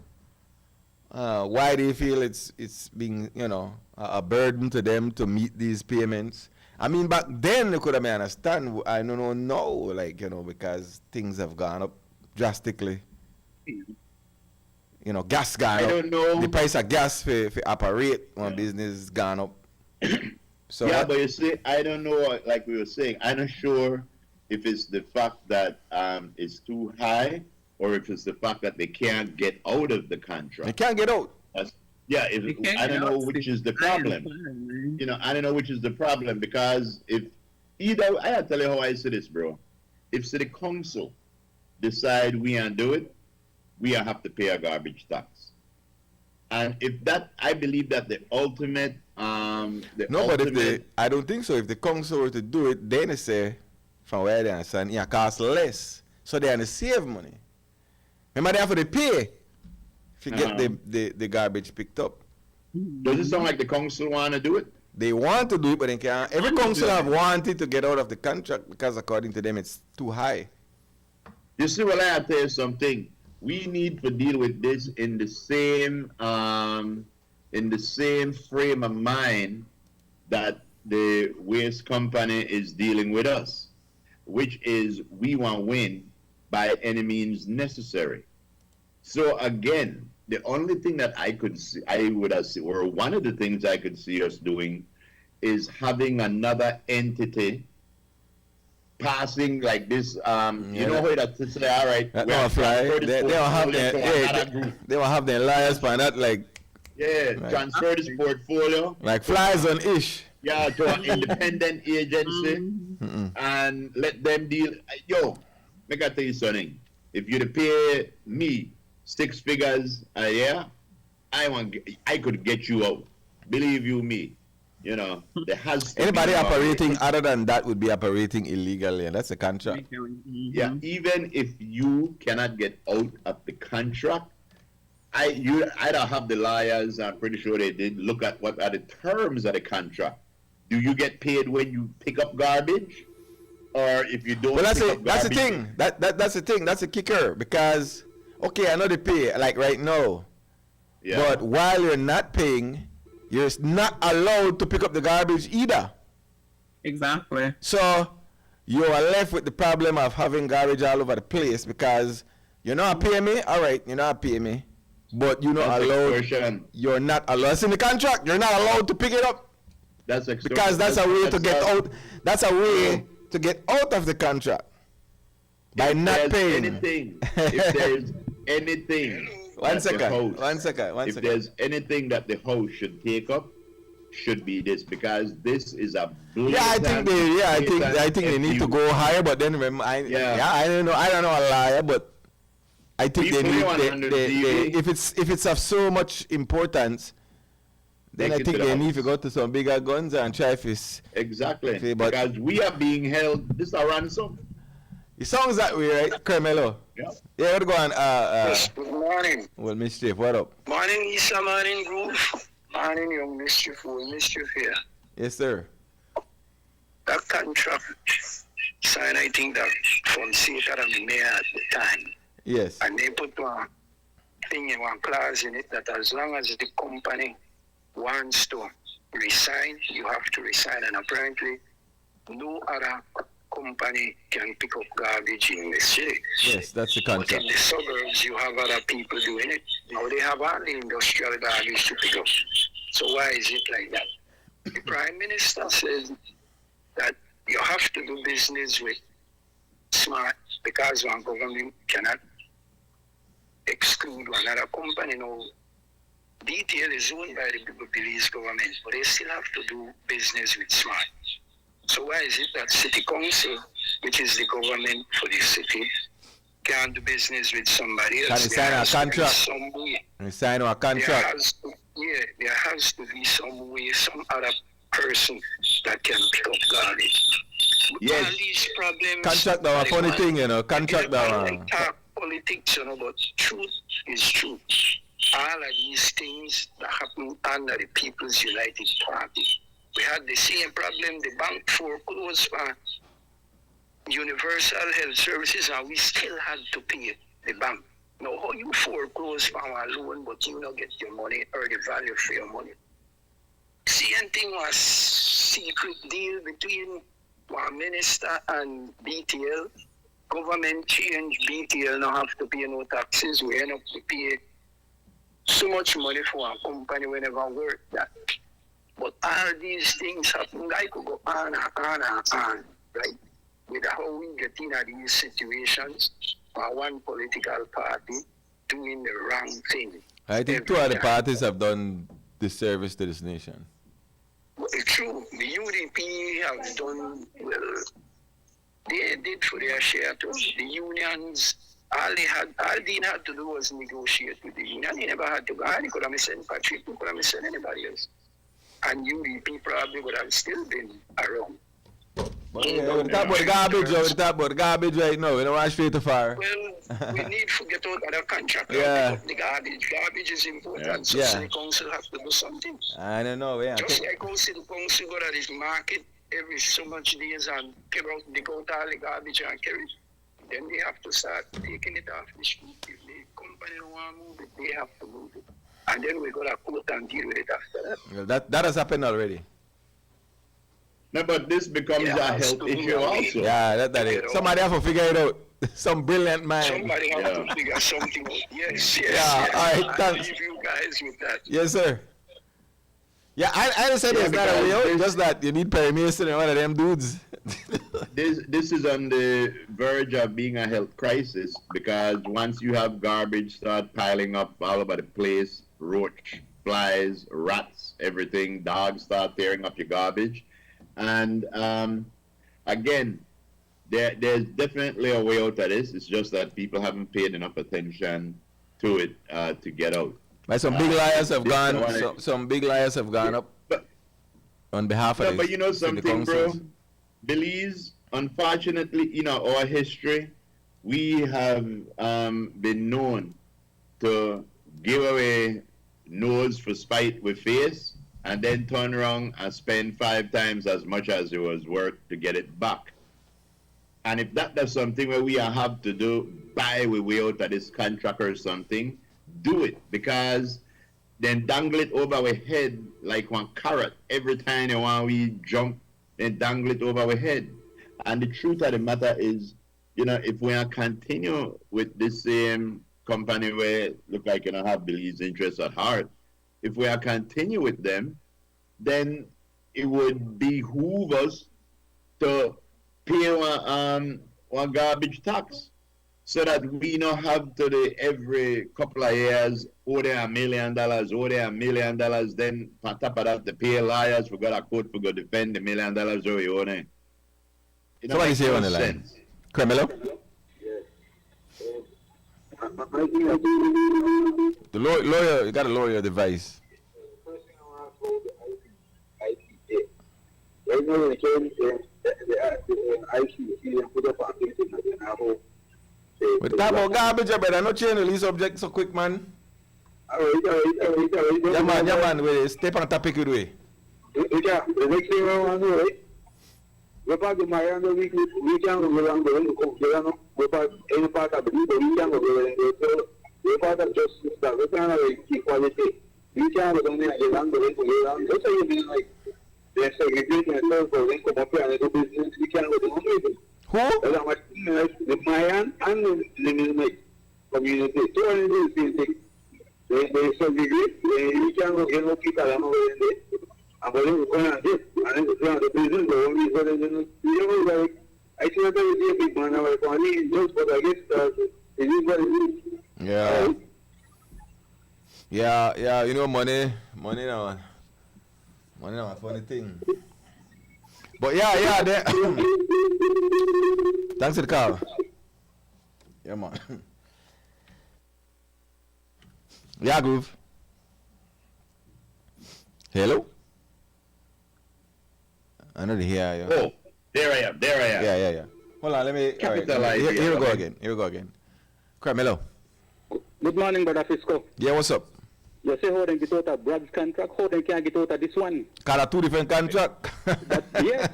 Why they feel it's being, a burden to them to meet these payments. I mean, back then they could have understand. I don't know, because things have gone up drastically. Gas gone up. I don't know. The price of gas for operate when business gone up. So yeah, but you see, I don't know. Like we were saying, I'm not sure if it's the fact that it's too high, or if it's the fact that they can't get out of the contract. They can't get out. I don't know which is the problem. I don't know which is the problem, because if either, I have to tell you how I see this, bro. If city council decide we can't do it, we have to pay a garbage tax. And if that, I believe that the ultimate, but I don't think so. If the council were to do it, then they say, from where they understand, it costs less, so they have to save money. Remember, they have to pay if you get the garbage picked up. Does it sound like the council want to do it? They want to do it, but they can't. Every council have wanted to get out of the contract because, according to them, it's too high. You see, well, I have to tell you something. We need to deal with this in the same frame of mind that the waste company is dealing with us, which is we want to win by any means necessary. So again, the only thing that I could see, or one of the things I could see us doing, is having another entity passing like this. You know how that say, all right, they don't have their liars for that, transfer this portfolio like flies on ish. Yeah, to an independent agency and let them deal. Yo, make I tell you something. If you pay me 6 figures a year, I could get you out. Believe you me. There has to anybody operating other than that would be operating illegally, and that's a contract. Yeah, even if you cannot get out of the contract, I don't have the lawyers. I'm pretty sure they did look at what are the terms of the contract. Do you get paid when you pick up garbage, or if you don't? Well, that's the thing. That's the thing. That's a kicker, because okay, I know they pay like right now, but while you're not paying, you're not allowed to pick up the garbage either. Exactly. So you are left with the problem of having garbage all over the place because you're not paying me. All right, you're not paying me, but you're not allowed. You're not allowed. It's in the contract. You're not allowed to pick it up. That's because that's a way to get out. That's a way to get out of the contract by not paying. If there's anything. One second. If there's anything that the host should take up, should be this, because this is a I think they need to go higher. But then remember, I don't know a liar, but I think they need. If it's of so much importance, then I think they need to go to some bigger guns and try this. Exactly. Because we are being held. This is a ransom. It sounds that way, right, Carmelo? Yeah. Yeah, what go on? Yes, good morning. Well, Mischief, what up? Morning, Isa, morning, Groove. Morning, young Mischief, Mischief here. Yes, sir. That contract signed, I think that Fonseca and the mayor at the time. Yes. And they put one thing in one clause in it that as long as the company wants to resign, you have to resign. And apparently, no other company can pick up garbage in the city. Yes, that's the contract. But in the suburbs, you have other people doing it. Now they have only industrial garbage to pick up. So why is it like that? The Prime Minister says that you have to do business with smart, because one government cannot exclude one other company. Now, DTL is owned by the Belize government, but they still have to do business with Smart. So why is it that City Council, which is the government for the city, can't do business with somebody else? Can they sign a contract? Some way. They sign a contract. There has to be some way, some other person that can pick up garbage. Yes. All these problems. Contract now a funny thing, you know. Contract now. Talk politics, you know, but truth is truth. All of these things that happen under the People's United Party. We had the same problem. The bank foreclosed for universal health services, and we still had to pay the bank. Now, how you foreclose for a loan, but you don't get your money or the value for your money? Same thing was secret deal between one minister and BTL. Government change, BTL now have to pay no taxes. We end up to pay so much money for a company we never worked that. But all these things happen, I could go on and on and on, right? With how we get into these situations for one political party doing the wrong thing. I think two of the parties have done disservice to this nation. Well, it's true. The UDP have done well. They did for their share too. The unions, all they had to do was negotiate with the union. They never had to go. They could have sent Patrick, they could have sent anybody else. And UDP probably would have still been around. But we talk about the garbage right now. We don't want straight to fire. Well, we need to get out of the contract. Yeah. The garbage. Garbage is important. So Yeah. the council have to do something. I don't know, yeah. Just like how the council go to this market every so much days and dig out all the garbage and carry it. Then they have to start taking it off the street. If the company don't want to move it, they have to move it. And then we got to quote and deal with it after that. Well, that has happened already. No, but this becomes a health issue also. Yeah, that is. Somebody have to figure it out. Some brilliant mind. Somebody have to figure something out. Yes. Yeah, all right, thanks. I'll leave you guys with that. Yes, sir. Yeah, I said it's not a way out, just that you need Perry Mason and one of them dudes. This is on the verge of being a health crisis because once you have garbage start piling up all over the place, roach, flies, rats, everything, dogs start tearing up your garbage. And again, there's definitely a way out of this. It's just that people haven't paid enough attention to it to get out. But some big liars have gone. Some big liars have gone up on behalf of. But you know something, bro. Belize, unfortunately, our history, we have been known to give away nose for spite with face, and then turn around and spend 5 times as much as it was worth to get it back. And if that's something where we have to do, buy we way out of this contract or something, do it. Because then dangle it over our head like one carrot. Every time they want we jump, then dangle it over our head. And the truth of the matter is, if we continue with this same company where look like have Belize interests at heart, if we continue with them, then it would behoove us to pay one garbage tax so that we don't have to every couple of years owe them $1 million, owe them $1 million, then on top of that to pay lawyers, we got a court for go defend the $1 million we owe them. Somebody say on the line. Cremelo? The lawyer, you got to lower your device. Right now, the IC put up a With that about garbage, I better not change the subject so quick, man. All right. Yeah, man, we step on topic with way. The next thing I want to do, right? We're part of my under we can go around the world, we're part any part of the people, we can go around the world. We're part of justice, we can have equality. We can go around the world, that's how you mean, like, they're segregating themselves for them to come up here and do business, we can go around the world. Who? The Mayan and the Mennonite community. So when they do the same thing, they segregate, we can go get people around there. And when we go on this, and then the business, the only so then, like, I see that I see a big man, I'm like, just but I guess it is what it is. Yeah. Yeah, you know, money now. Money now, a funny thing. But yeah, thanks for the call. Yeah, man. Yeah, Groove. Hello? I know to hear you. Oh, there I am. Yeah. Hold on, let me. All right, here we go again. Carmelo. Good morning, brother Frisco. Yeah, what's up? You say how they get out of Brad's contract, how they can't get out of this one? Call two different contract. Yeah.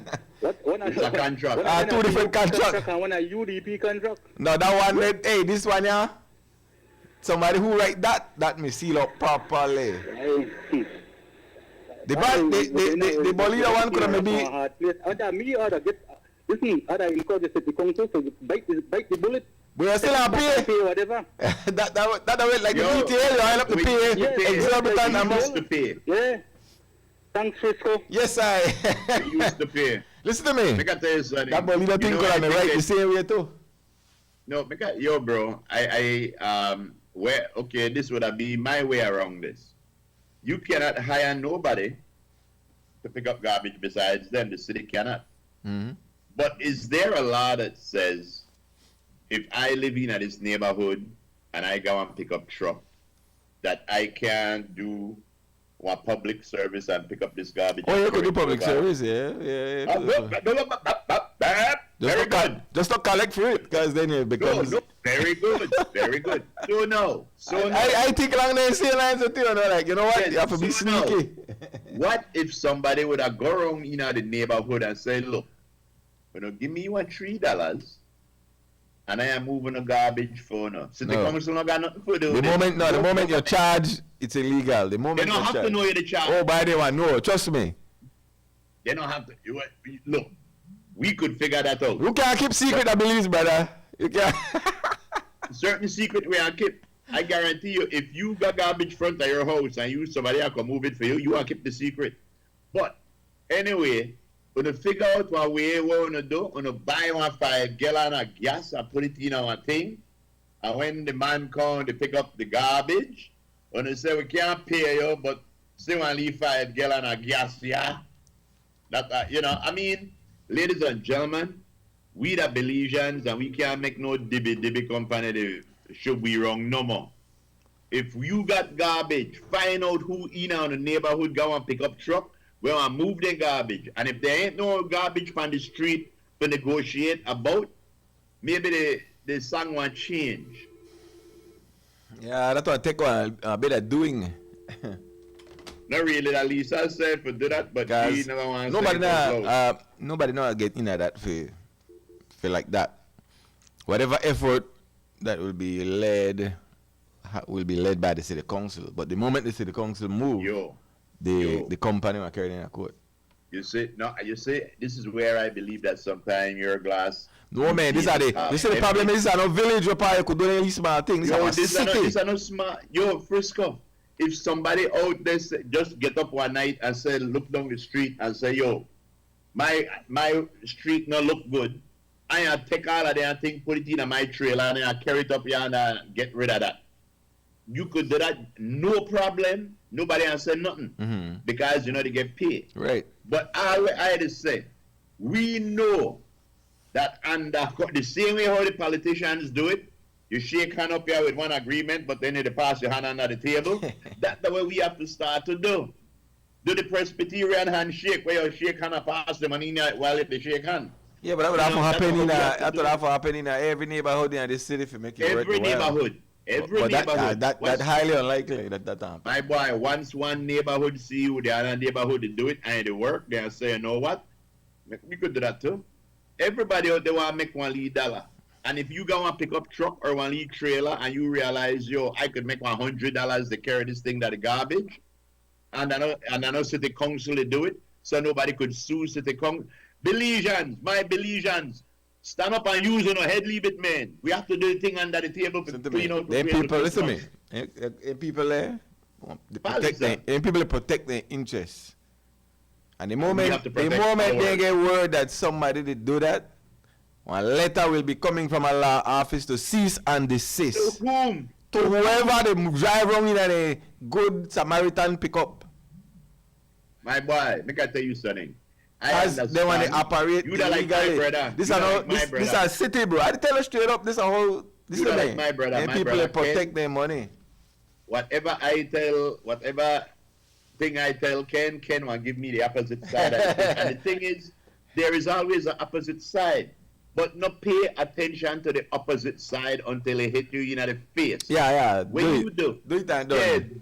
One It's a contract. Two different contract. And one a UDP contract. No, that one, hey, this one, yeah. Somebody who write that me seal up properly. The Bolivia one could have maybe. Other me other get listen, other encourage the city council to bite the bullet. We are still on pay. Whatever. that way like the detail, you have to pay exorbitant amount to pay. Yeah. Thanks, Frisco. Yes, I used to pay. Listen to me. Make I tell you something. That Bolivia thing could have me right the same way too. No, yo, bro. Where okay, this would have been my way around this. You cannot hire nobody to pick up garbage besides them. The city cannot. Mm-hmm. But is there a law that says if I live in this neighborhood and I go and pick up truck, that I can do one public service and pick up this garbage? Oh, you could do public service, yeah. Very good. Just not collect for it, because then it becomes. No, very good. So no. I think along the same lines with you, like, you know what? Yes, you have to be sneaky. What if somebody would have go around in the neighborhood and say, look, give me $3 and I am moving a garbage for no. So the council not got nothing for do. The moment you charge, it's illegal. The moment they don't have to know you're the charge. Oh, by the way, no, trust me. They don't have to. Look, we could figure that out. You can't keep secret, I believe, brother. You can't. Certain secret we are keep. I guarantee you, if you got garbage front of your house and somebody else can move it for you, you will keep the secret. But anyway, when you figure out what we want to do, when you buy 5 gallon of gas and put it in our thing, and when the man comes to pick up the garbage, when they say we can't pay you, but still want to leave 5 gallon of gas, yeah? That, I mean, ladies and gentlemen, we the Belizeans and we can't make no dibby company should be wrong no more. If you got garbage, find out who in the neighborhood go and pick up truck, we want to move the garbage. And if there ain't no garbage on the street to negotiate about, maybe the song want change. Yeah, that's what I take a bit of doing. Not really, that Lisa said for do that, but he never wants to nobody know get in that feel like that. Whatever effort that will be led by the city council. But the moment the city council move, the company will carry in a court. You see, this is where I believe that sometimes your glass. No man, this is the problem. This is no village where you could do any small thing. This is no smart. Yo, Frisco. If somebody out there just get up one night and say, look down the street and say, yo, my street not look good, I take all of that thing, put it in my trailer, and I carry it up here and get rid of that. You could do that, no problem. Nobody has said nothing because they get paid. Right. But I just say, we know that under the same way how the politicians do it, you shake hand up here with one agreement, but then you pass your hand under the table. That's the way we have to start to do. Do the Presbyterian handshake where you shake hand and pass the money while they shake hand. Yeah, but that would have to happen in every neighborhood in this city to make it work. Every neighborhood. That's highly unlikely that happens. My boy, once one neighborhood see you, the other neighborhood they do it and they work, they say, you know what? We could do that too. Everybody out there want to make $1 And if you go and pick up truck or one lead trailer and you realize, yo, I could make $100 to carry this thing that the garbage, and I know city council they do it, so nobody could sue city council. Belizeans, my Belizeans, stand up and use on a head, leave it, man. We have to do the thing under the table for clean out. Them people, listen to me. People there, people protect their interests. And the moment they get word that somebody did do that, one letter will be coming from a law office to cease and desist. To whom? to whoever they drive wrong in a good Samaritan pickup. My boy, make I tell you something. As they want to operate you don't like my brother. This is a city, bro. I tell you straight up, this is a whole. This you is like my brother. and my people brother, protect their money. Whatever thing I tell Ken will give me the opposite side. And the thing is, there is always an opposite side. But not pay attention to the opposite side until it hit you in the face. Yeah. Do it and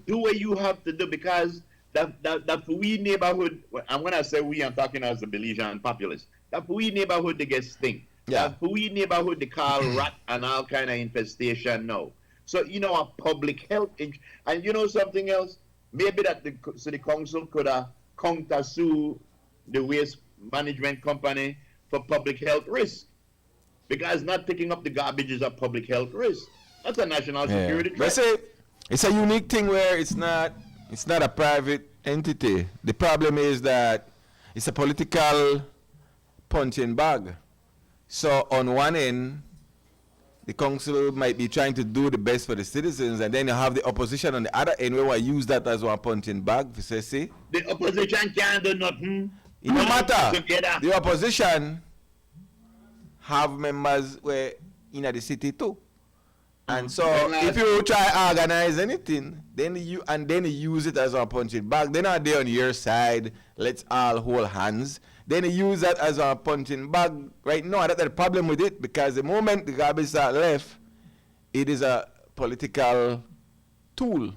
do what you have to do, because that we neighborhood, I'm gonna say we, I'm talking as a Belizean populace. That we neighborhood they get stink. Yeah. That we neighborhood they call rat and all kind of infestation now. So a public health and you know something else? Maybe that the city council could counter sue the waste management company for public health risk. Because not picking up the garbage is a public health risk. That's a national security threat. But say, it's a unique thing where it's not a private entity. The problem is that it's a political punching bag. So on one end, the council might be trying to do the best for the citizens, and then you have the opposition on the other end where we use that as one punching bag. See? The opposition can't do nothing. It no matter. Together. The opposition have members where in the city too. And so if you try organize anything, then you use it as a punching bag. They're not there on your side. Let's all hold hands. Then you use that as a punching bag. Right now, that's the problem with it, because the moment the garbage are left, it is a political tool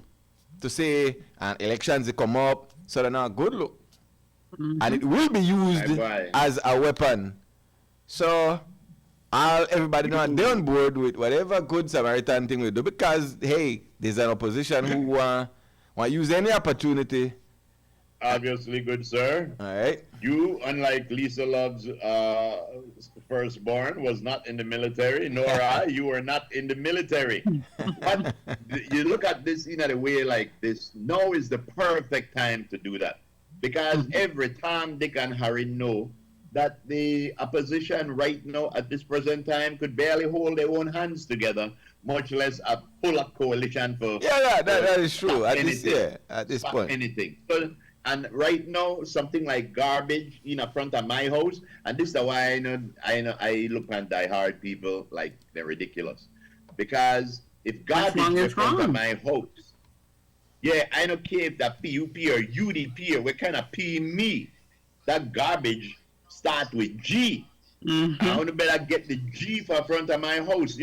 to say, and elections they come up, so they're not good look. And it will be used as a weapon. So everybody know they're on board with whatever good Samaritan thing we do, because hey, there's an opposition who want to use any opportunity. Obviously, good sir. All right. You, unlike Lisa Love's firstborn, was not in the military, nor I. You were not in the military. But you look at this in a way like this. Now is the perfect time to do that, because every time Dick and Harry know that the opposition right now at this present time could barely hold their own hands together, much less pull a coalition for. That is true. At this point. Anything. So, and right now, something like garbage in front of my house, and this is why I look at die-hard people like they're ridiculous, because if garbage in front of my house, I don't care if that PUP or UDP or what kind of P me, that garbage start with G. I want to better get the G for front of my house,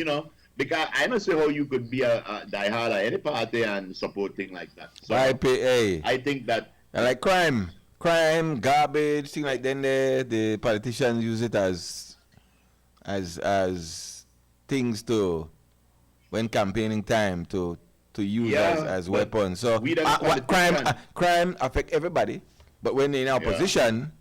because I don't see how you could be a diehard at any party and support things like that. So IPA. I think that like crime, garbage, thing like then the politicians use it as things to when campaigning time to use as weapons. So crime affect everybody, but when they're in opposition.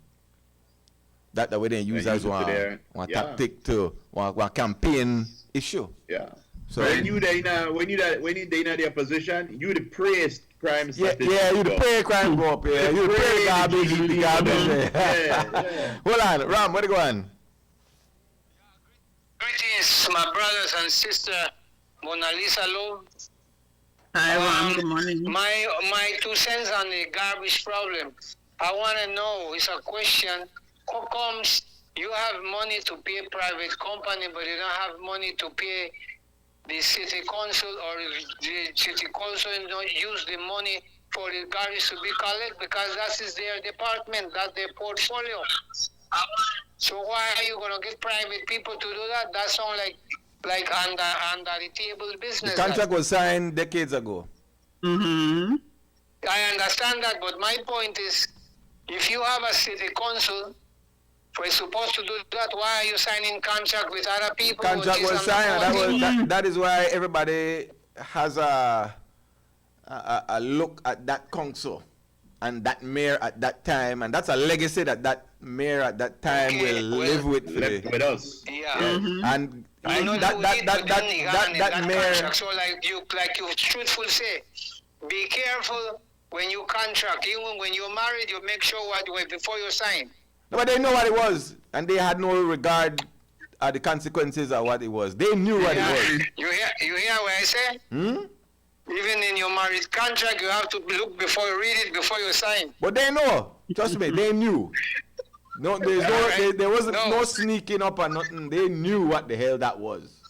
That the way they use as one tactic to one campaign issue. Yeah. So when you in the opposition, you the praised crime. You the praise crime go up. Yeah, you the praise garbage. Hold on, Ram, where you going? Greetings, my brothers and sister Mona Lisa Lowe. Hi, Ram. Good morning. My 2 cents on the garbage problem. I want to know. It's a question. How comes you have money to pay private company, but you don't have money to pay the city council, or the city council don't use the money for the garbage to be collected, because that is their department, that's their portfolio. So why are you gonna get private people to do that? That sounds like under the table business. The contract was signed decades ago. I understand that, but my point is, if you have a city council, we're supposed to do that. Why are you signing contract with other people? Contract was signed. That is why everybody has a look at that council and that mayor at that time, and that's a legacy that mayor at that time will live with us. Yeah. And I know that mayor. Contract. So like you truthful say, be careful when you contract. Even when you're married, you make sure before you sign. No, but they know what it was, and they had no regard at the consequences of what it was. They knew what it was. You hear what I say? Even in your marriage contract, you have to look before you read it, before you sign. But they know. Trust me, they knew. No, there wasn't no sneaking up or nothing. They knew what the hell that was.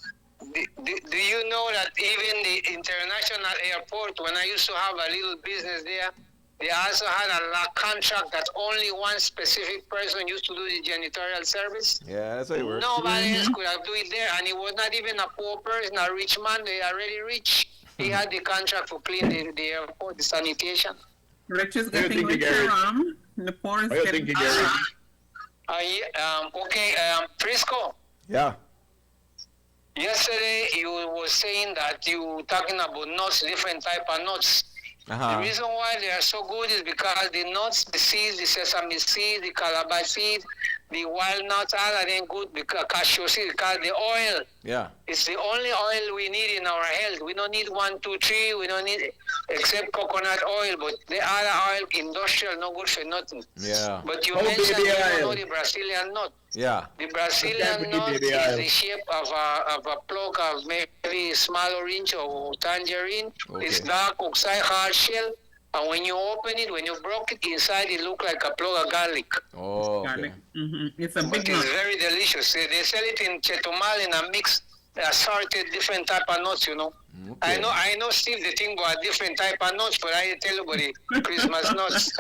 Do you know that even the international airport, when I used to have a little business there, they also had a contract that only one specific person used to do the janitorial service? Yeah, that's how it works. Nobody else could have do it there, and he was not even a poor person, a rich man. They are already rich. He had the contract for cleaning the airport, the sanitation. Rich is getting richer, the poor is getting richer. Frisco. Yeah. Yesterday you were saying that you were talking about nuts, different type of nuts. The reason why they are so good is because the nuts, the seeds, the sesame seed, the calabash seed, the walnuts, all of them good because cashew seed, because the oil. Yeah. It's the only oil we need in our health. We don't need 1, 2, 3. We don't need except coconut oil, but the other oil, industrial, no good for nothing. Yeah. But you mentioned you don't know the Brazilian nut. Yeah. The Brazilian nut is the shape of a plug of maybe small orange or tangerine. Okay. It's dark oxide hard shell. And when you open it, when you broke it inside, it look like a plug of garlic. Oh, okay. Garlic. It's a big nut. It's very delicious. They sell it in Chetumal in a mix, assorted different type of nuts, you know. Okay. I know Steve, the thing about different type of nuts, but I tell you about the Christmas nuts.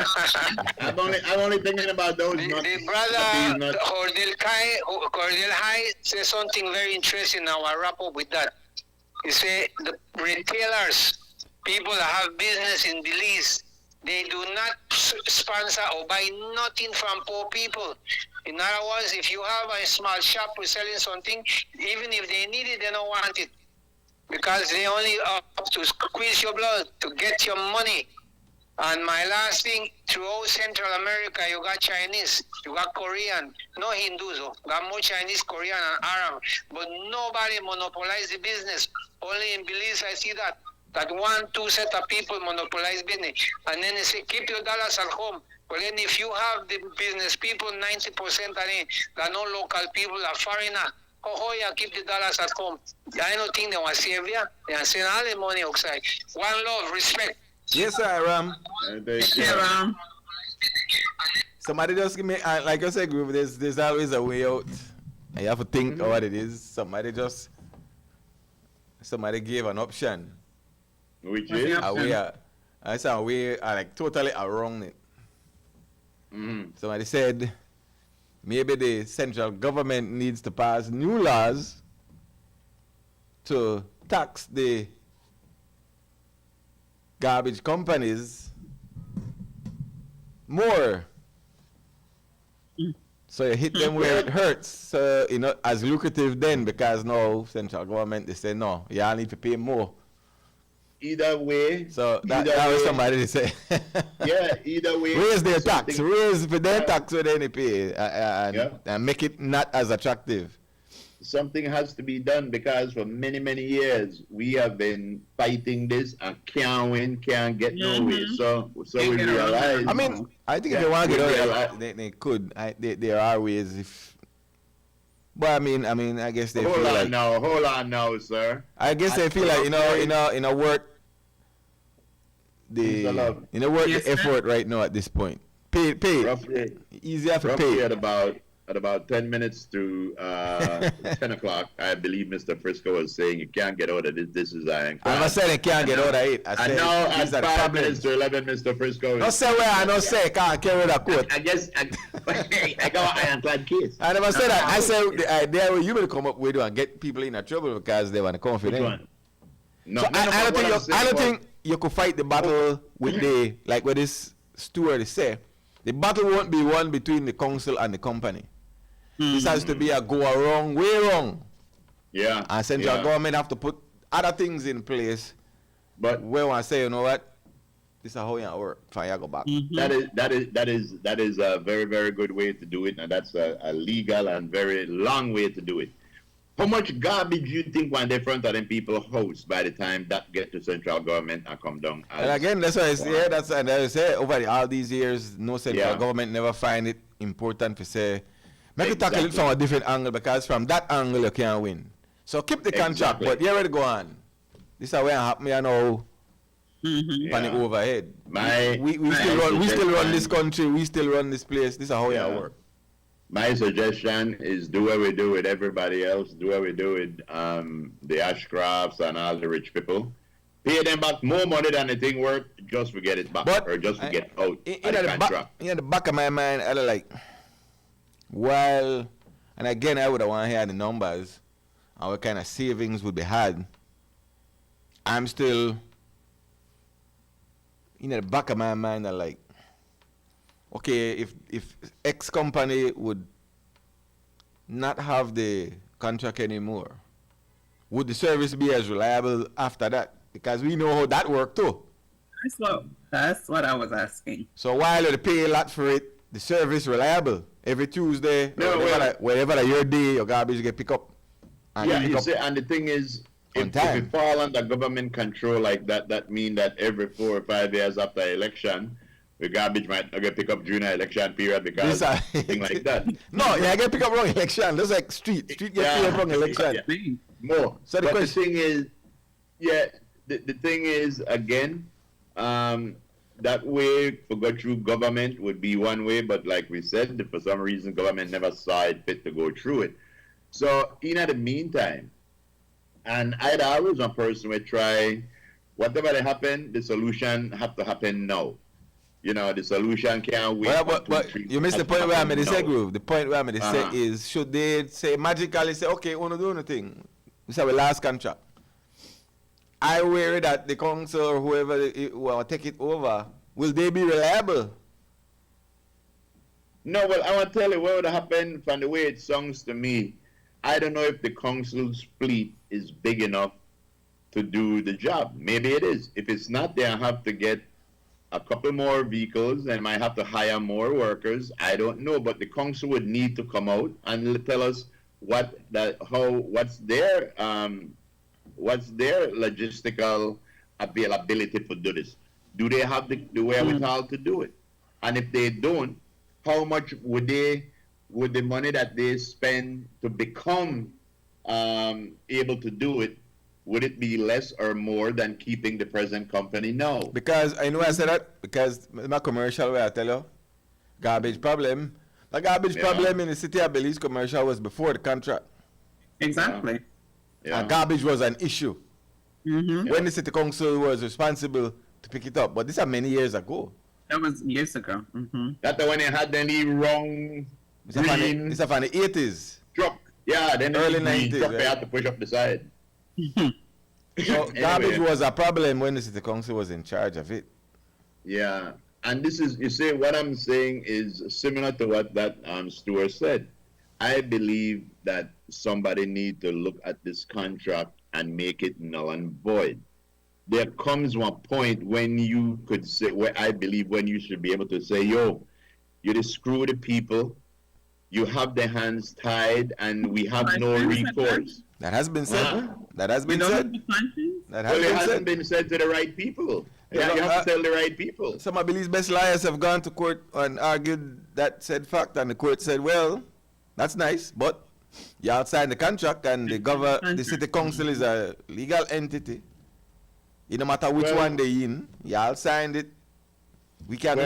I'm only thinking about those nuts. The brother Cordell High said something very interesting. Now I wrap up with that. He said the retailers, people that have business in Belize, they do not sponsor or buy nothing from poor people. In other words, if you have a small shop who's selling something, even if they need it, they don't want it. Because they only have to squeeze your blood to get your money. And my last thing, throughout Central America, you got Chinese, you got Korean, no Hindus, got more Chinese, Korean, and Arab. But nobody monopolize the business. Only in Belize I see that 1, 2 set of people monopolize business. And then they say, keep your dollars at home. But then if you have the business people, 90% of them, they're not local people, are foreigner. Oh, yeah, keep the dollars at home. I don't think they want to save you. They want to send all the money outside. One love, respect. Yes, sir, Ram. Yeah, Ram. Somebody just give me, like I said, group, there's always a way out. And you have to think of what it is. Somebody gave an option. Which is? A way, I said a way, like totally wrong it. Somebody said, maybe the central government needs to pass new laws to tax the garbage companies more. So you hit them where it hurts. So, you know, as lucrative then, because now central government, they say, no, y'all need to pay more. Either way. So that was somebody to say. Yeah, either way. Raise their tax. Raise for their tax so they pay and make it not as attractive. Something has to be done because for many, many years we have been fighting this and can't win, can't get nowhere. So we realize. I mean, I think if they want to get out, they could. There are ways if. But I mean, I guess they hold on now, sir. I guess they feel like in a work the effort right now at this point. Pay. Roughly, easier to pay. At about 10 minutes to 10 o'clock, I believe Mr. Frisco was saying you can't get out of this. This is I'm not saying you can't get out of it. I know at 5 minutes to 11, Mr. Frisco. Don't say where I don't say can't carry the quote. I guess I got an ironclad case. I never said that. I said the idea you will come up with and get people in trouble because they want to confident. No, so I don't think you could fight the battle with with this steward say. The battle won't be won between the council and the company. This has to be a go wrong, way wrong. Yeah. And central government have to put other things in place. But we want to say, you know what? This is how you work. Fine, you go back. That is a very, very good way to do it, and that's a legal and very long way to do it. How much garbage do you think when they front of them people host by the time that get to central government and come down? And again, that's why I say, and I say over all these years, no central government never find it important to say, maybe tackle it from a different angle, because from that angle you can't win. So keep the contract, but you already go on. This is where I know on the overhead. We still run this country. We still run this place. This is how it work. My suggestion is do what we do with everybody else. Do what we do with the Ashcrafts and all the rich people. Pay them back more money than the thing worth. Just forget it back, or just forget out in the back of my mind, I was like, well, and again, I would have want to hear the numbers and what kind of savings would be had. I'm still in the back of my mind, I'm like, okay, if X company would not have the contract anymore, would the service be as reliable after that? Because we know how that worked too. That's what I was asking. So while they pay a lot for it, the service reliable. Every Tuesday, wherever your day, your garbage get picked up. And the thing is, if it fall under government control like that, that means that every 4 or 5 years after election, the garbage might get picked up during the election period because thing like that. No, I get picked up wrong election. That's like street get picked up wrong election. Yeah. More. So the thing is, the thing is, again, that way for go through government would be one way, but like we said, for some reason government never saw it fit to go through it. So in the meantime, and I'd always one person would try, whatever that happen, the solution have to happen now. You know, the solution can't wait. But you missed the point where I'm going to say, Groove. The point where I'm going to say is, should they say magically say, okay, we want to do anything? This is our last contract. I worry that the council or whoever will take it over, will they be reliable? No, well, I want to tell you what would happen from the way it sounds to me. I don't know if the council's fleet is big enough to do the job. Maybe it is. If it's not, they'll have to get a couple more vehicles and might have to hire more workers. I don't know, but the council would need to come out and tell us what's their logistical availability to do this. Do they have the wherewithal to do it? And if they don't, how much would the money that they spend to become able to do it, would it be less or more than keeping the present company? No. Because I know I said that because my commercial where I tell you, garbage problem. The garbage problem in the city of Belize commercial was before the contract. Exactly. Yeah. And garbage was an issue. When the city council was responsible to pick it up. But this is many years ago. That was years ago. That's when they had any wrong It's from the 80s. Truck. Yeah, then early 90s. Truck they had to push up the side. So garbage was a problem when the city council was in charge of it. Yeah. And this is, you see, what I'm saying is similar to what that Stuart said. I believe that somebody need to look at this contract and make it null and void. There comes one point when you could say, where I believe when you should be able to say, yo, you just screw the people, you have their hands tied, and we have no recourse. That has been said. That has been said. It hasn't been said to the right people. You have to tell the right people. Some of Belize's best lawyers have gone to court and argued that said fact, and the court said, well, that's nice, but you're outside the contract, and the city council is a legal entity. It no matter which one they in, y'all signed it. We can't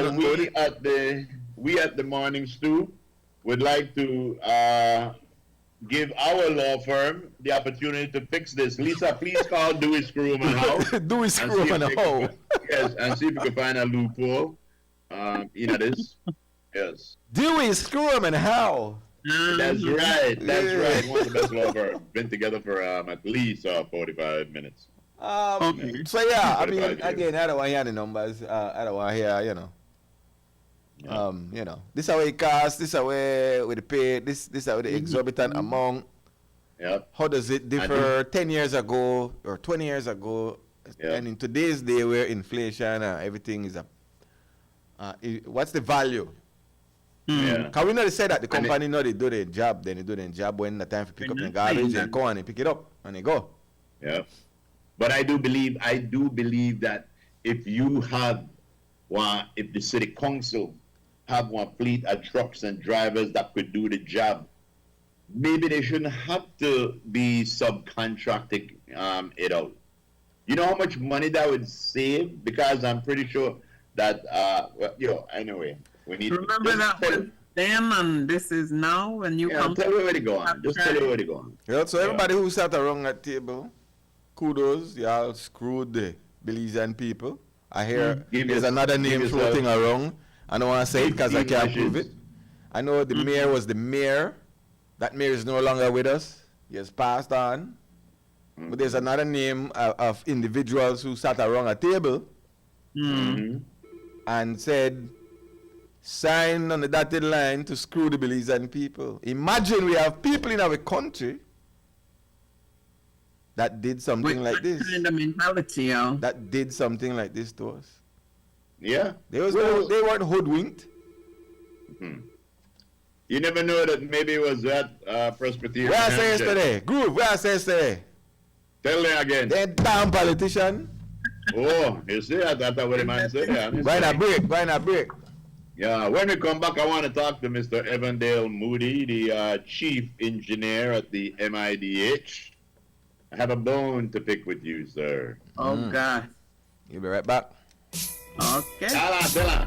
we at the Morning Stew would like to give our law firm the opportunity to fix this. Lisa, please call Dewey Screwman How. Dewey Screwman How. Yes, and see if we can find a loophole. This. Yes. Dewey Screwman How. That's right. That's right. One of the best law firms. Been together for at least 45 minutes. So yeah, I mean, again, I don't want to hear the numbers. I don't want to hear, this is how it costs, this is how we pay, this is how the exorbitant amount. Yep. How does it differ 10 years ago or 20 years ago? Yep. And in today's day where inflation and everything is what's the value? Yeah. Can we not say that the company they do their job, then they do their job when the time to pick up the garbage and go and pick it up and they go. Yeah. But I do believe that if you have if the city council have one fleet of trucks and drivers that could do the job, maybe they shouldn't have to be subcontracting it out. You know how much money that would save? Because I'm pretty sure that, anyway, we need Remember that was then and this is now when you come. Tell me where to go on. Just tell me where to go on. Yeah, so everybody who sat around that table, kudos, y'all screwed the Belizean people. I hear there's another name floating around. I don't want to say it because I can't prove it. I know the mayor was the mayor. That mayor is no longer with us. He has passed on. But there's another name of individuals who sat around a table and said, sign on the dotted line to screw the Belizean people. Imagine we have people in our country that did something like this. Kind of mentality, yeah. That did something like this to us. Yeah. They weren't hoodwinked. You never know that maybe it was that Presbyterian. Where I say yesterday? Groove, where I say yesterday? Tell me again. That damn politician. Oh, you see, that's what the man said. Going a break. Yeah, when we come back, I want to talk to Mr. Evandale Moody, the chief engineer at the MIDH. I have a bone to pick with you, sir. Oh, God. You'll be right back. Okay. Kala.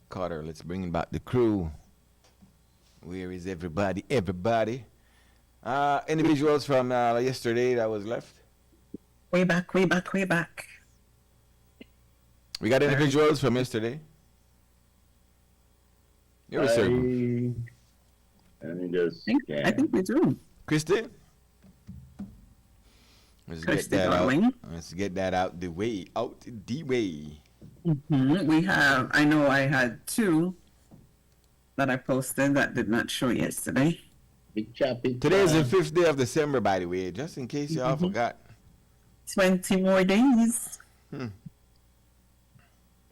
Carter, let's bring back the crew. Where is everybody? Everybody. Individuals from yesterday that was left. Way back, way back, way back. We got individuals from yesterday. You're a certain. I think we do. Christy? Let's get that out the way. Mm-hmm. We have, I know I had two that I posted that did not show yesterday. Today is the 5th day of December, by the way, just in case y'all forgot. 20 more days.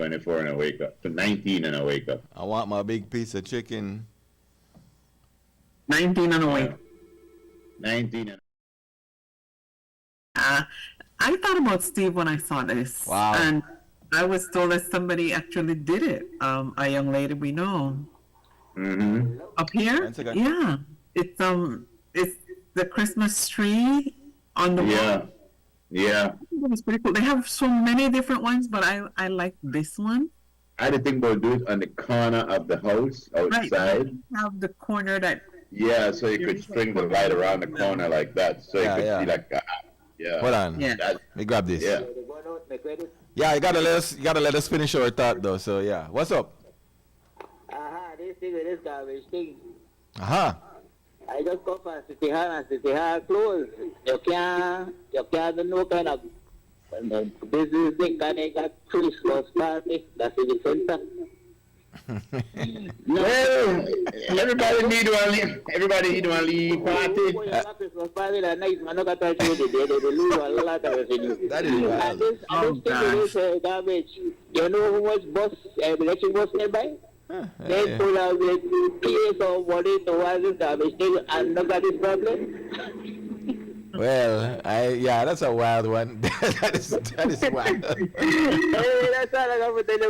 24 and I wake up. 19 and I wake up. I want my big piece of chicken. 19 and away. 19 and I thought about Steve when I saw this. Wow. And I was told that somebody actually did it. A young lady we know. Mm-hmm. Up here? 1 second. Yeah. It's the Christmas tree on the wall. Yeah. It was pretty cool. They have so many different ones, but I like this one. I had to think about do it on the corner of the house outside. Right. Have the corner that. Yeah, so you could string the light around the corner like that, so you could see like. Yeah. Hold on. Yeah. Let me grab this. Yeah. Yeah, you gotta let us finish our thought though. So yeah, what's up? This thing with this garbage thing. I just go for City Hall and City Hall closed. You can't do no kind of business thing, and they got Frisco party. That's in the center. Well, everybody need one leave party. Christmas party that night, man, look at that they lose a lot of revenue. That is wild. And this thing with this garbage. You know how much bus, electric bus they buy? They pull out the PS or money towards this garbage thing and look at this problem. Well, that's a wild one. that is wild. Hey, that's all I got to tell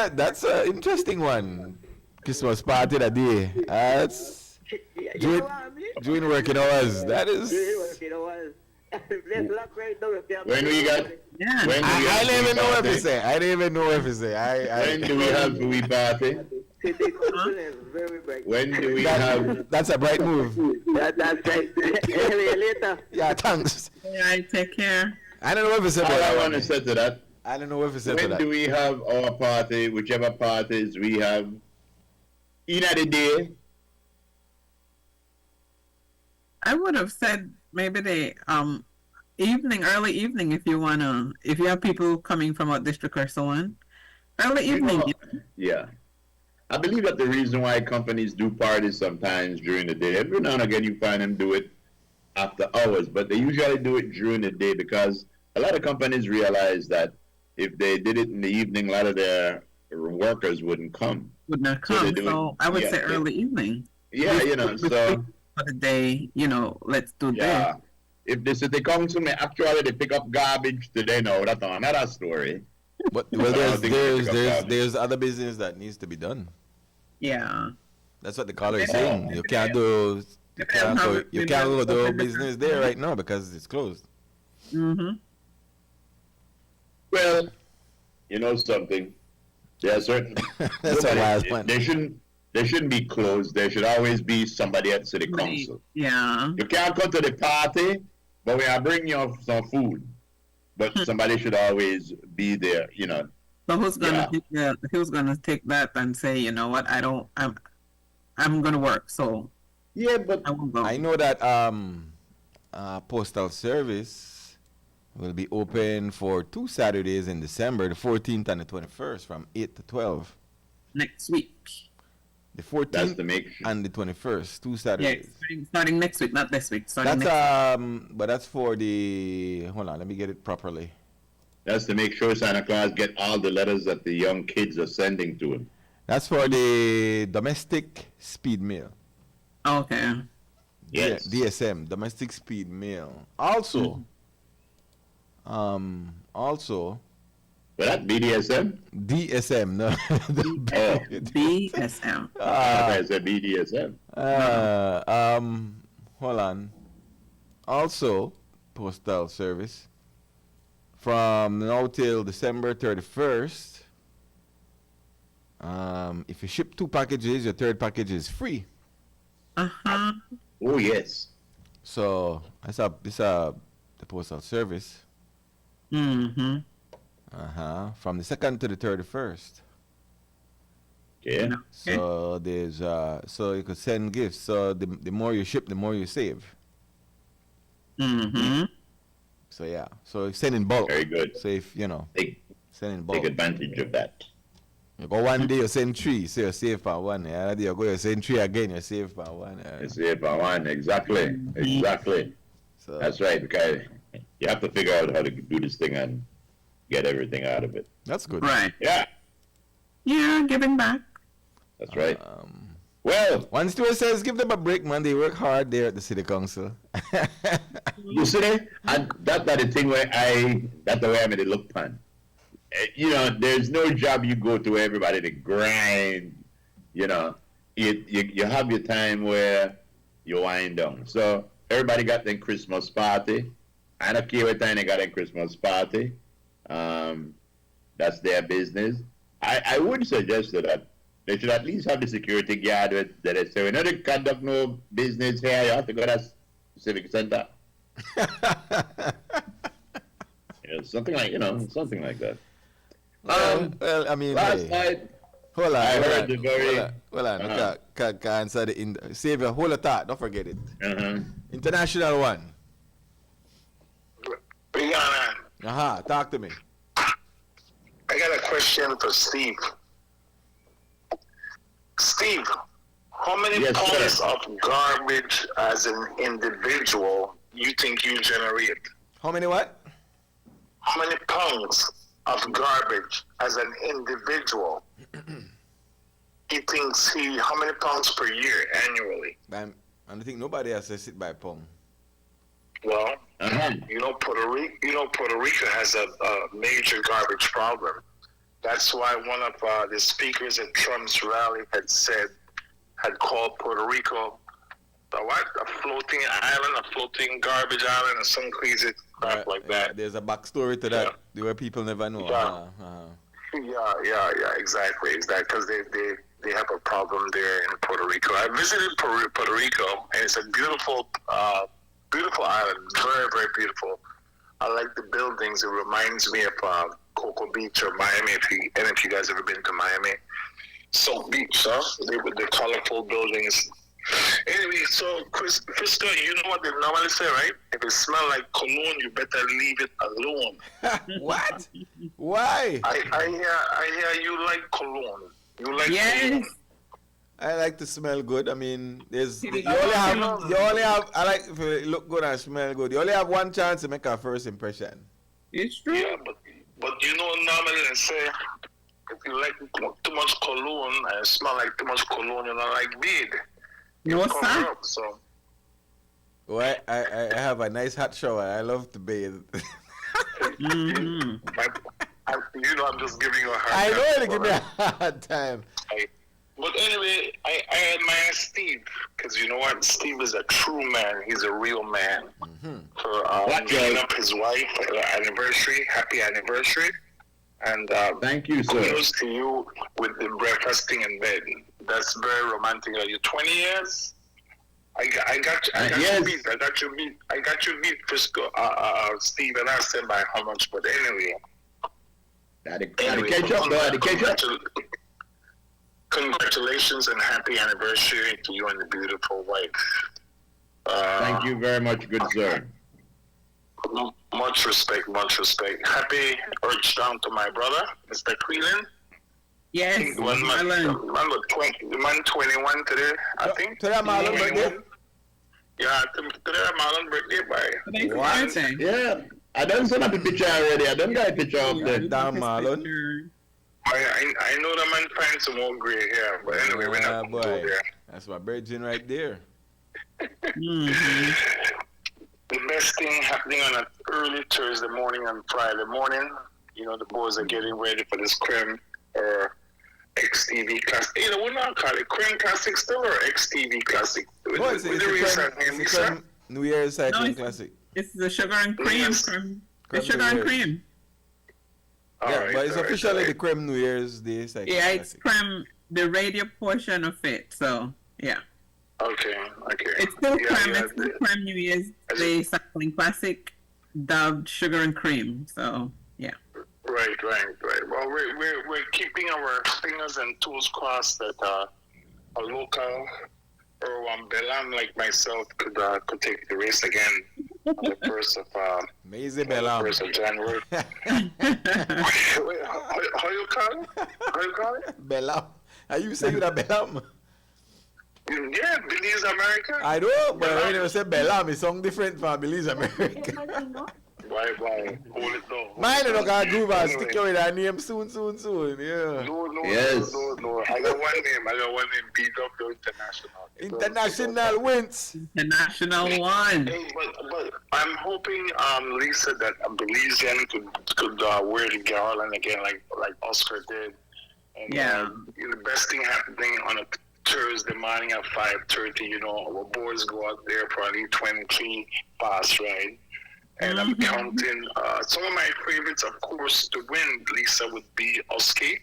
you. That's a interesting one. Christmas party that day. That's doing working hours. That is. When we got. Yeah. I didn't even know what to say. When do we have the wee party? When do we have? That's a bright move. That's right. Later. Yeah, thanks. Yeah, take care. I don't know if it's All I want to say to that. I don't know if it's to When that. do we have our party? Whichever parties we have. In the day. I would have said maybe the early evening if you have people coming from a district or so on. Early evening. Yeah. I believe that the reason why companies do parties sometimes during the day, every now and again you find them do it after hours, but they usually do it during the day because a lot of companies realize that if they did it in the evening, a lot of their workers wouldn't come. Would not come. So I would say early evening. Yeah, so for the day, let's do yeah. that. If the city council may actually they pick up garbage today, no, that's another story. But there's other business that needs to be done. Yeah. That's what the caller is saying. You can't go do business there right now because it's closed. Mhm. Well, you know something. There are certain. That's a wild one. They shouldn't be closed. There should always be somebody at city council. Yeah. You can't come to the party, but we are bringing you some food. But somebody should always be there, So who's gonna take that and say, you know what, I'm gonna work, so yeah, but I won't go. I know that postal service will be open for 2 Saturdays in December, the 14th and the 21st, from 8 to 12. Next week. that's The 14th the make sure. and the 21st, 2 Yeah, Saturdays. starting next week, not this week. Starting That's next but that's for the. Hold on, let me get it properly. That's to make sure Santa Claus get all the letters that the young kids are sending to him. That's for the domestic speed mail. week. Okay. Yes. DSM, domestic speed mail. Also, But that BDSM? DSM, no. BSM. I said BDSM. Hold on. Also, postal service from now till December 31st. If you ship 2 packages, your 3rd package is free. Uh-huh. Oh, yes. So this the postal service. Mm-hmm. From the 2nd to the 31st. Yeah. So there's so you could send gifts. So the more you ship, the more you save. Mm-hmm. So yeah. So send in bulk. Very good. So if send in bulk. Take advantage of that. You go one day, you send 3, so you're safe for 1. Yeah, another day you go, you send 3 again, you're safe for 1. Yeah. It's safe for 1. Exactly. So That's right, because you have to figure out how to do this thing and get everything out of it. That's good. Right. Yeah, Yeah, giving back. that's right. Well, one steward says, give them a break, man. They work hard there at the city council. you see, and that's the thing where that's the way I made it look fun. You know, there's no job you go to everybody to grind. You know, you have your time where you wind down. So everybody got their Christmas party. I don't care what time they got their Christmas party. That's their business. I would suggest that they should at least have the security guard that they say, we know they conduct no business here, you have to go to the civic center. Something like that. Well, I mean, last night, hold on. Hold on. Can answer Savior, hold a thought, don't forget it. International one. Talk to me. I got a question for Steve. Steve, how many pounds of garbage as an individual you think you generate? How many what? How many pounds of garbage as an individual he thinks how many pounds per year annually? I don't think nobody has to sit by pound. Well, you know Puerto Rico has a major garbage problem. That's why one of the speakers at Trump's rally had called Puerto Rico a floating island, a floating garbage island, or some crazy crap like that. There's a backstory to that where people never know. Yeah, exactly. Because they have a problem there in Puerto Rico. I visited Puerto Rico, and it's a beautiful island, very, very beautiful. I like the buildings. It reminds me of Cocoa Beach or Miami. If you guys ever been to Miami, South Beach, huh? With the colorful buildings. Anyway, so Frisco, you know what they normally say, right? If it smells like cologne, you better leave it alone. What? Why? I hear you like cologne. You like cologne. I like to smell good. I mean, I like if you look good and smell good. You only have one chance to make a first impression. It's true. Yeah, but you know, normally they say if you like too much cologne and it smell like too much cologne, you're not like bead. You know what, so. Well, I have a nice hot shower. I love to bathe. You know, I'm just giving you a hard time. I know you give me a hard time. But anyway, I admire Steve because you know what? Steve is a true man. He's a real man. For giving up his wife for the anniversary. Happy anniversary. And thank you, sir. Kudos to you with the breakfasting in bed. That's very romantic. Are you 20 years? I got you beat. I got you beat, Frisco. Steve, and I said by how much? But anyway. Congratulations and happy anniversary to you and the beautiful wife. Thank you very much, good sir. Much respect. Happy urge down to my brother, Mr. Queelan. Yes, man 21 today, I think. Today Marlon birthday? Yeah, today Marlon birthday by. What? Yeah, I don't send up a picture already. I don't got a picture of the damn Marlon. I know the man find some more gray hair, but anyway, we're not going to go there. That's my virgin right there. The best thing happening on an early Thursday morning and Friday morning, you know, the boys are getting ready for this creme or XTV Classic. You know, we're not calling it creme Classic still or XTV Classic. What is it? It's a New Year's Cycling Classic. It's the sugar and cream. The sugar and cream. Yeah, but it's officially the creme New Year's Day Cycling Yeah, it's creme, the radio portion of it. So, yeah. Okay. It's still creme. It's still creme New Year's Day Cycling Classic, dubbed sugar and cream. So, yeah. Right. Well, we're keeping our fingers and toes crossed that a local or Belam like myself could take the race again on the 1st of Amazing Belam. 1st of January. Wait, how you call it? Belam. Are you saying that Belam? Yeah, Belize America. I know, but when you say Belam, it sounds different from Belize America. Well, Why? Hold it down. Mine don't got groove and Anyway. stick you with that name soon. Yeah. No. Yes. No. I got one name. BW International. International wins. International one. Hey, but I'm hoping Lisa that Belizean could wear the garland again like Oscar did. And, Yeah. The best thing happening on a Thursday morning at 5:30. Our boys go out there for an E23 fast ride. And I'm counting. Some of my favorites, of course, to win, Lisa, would be Oscar,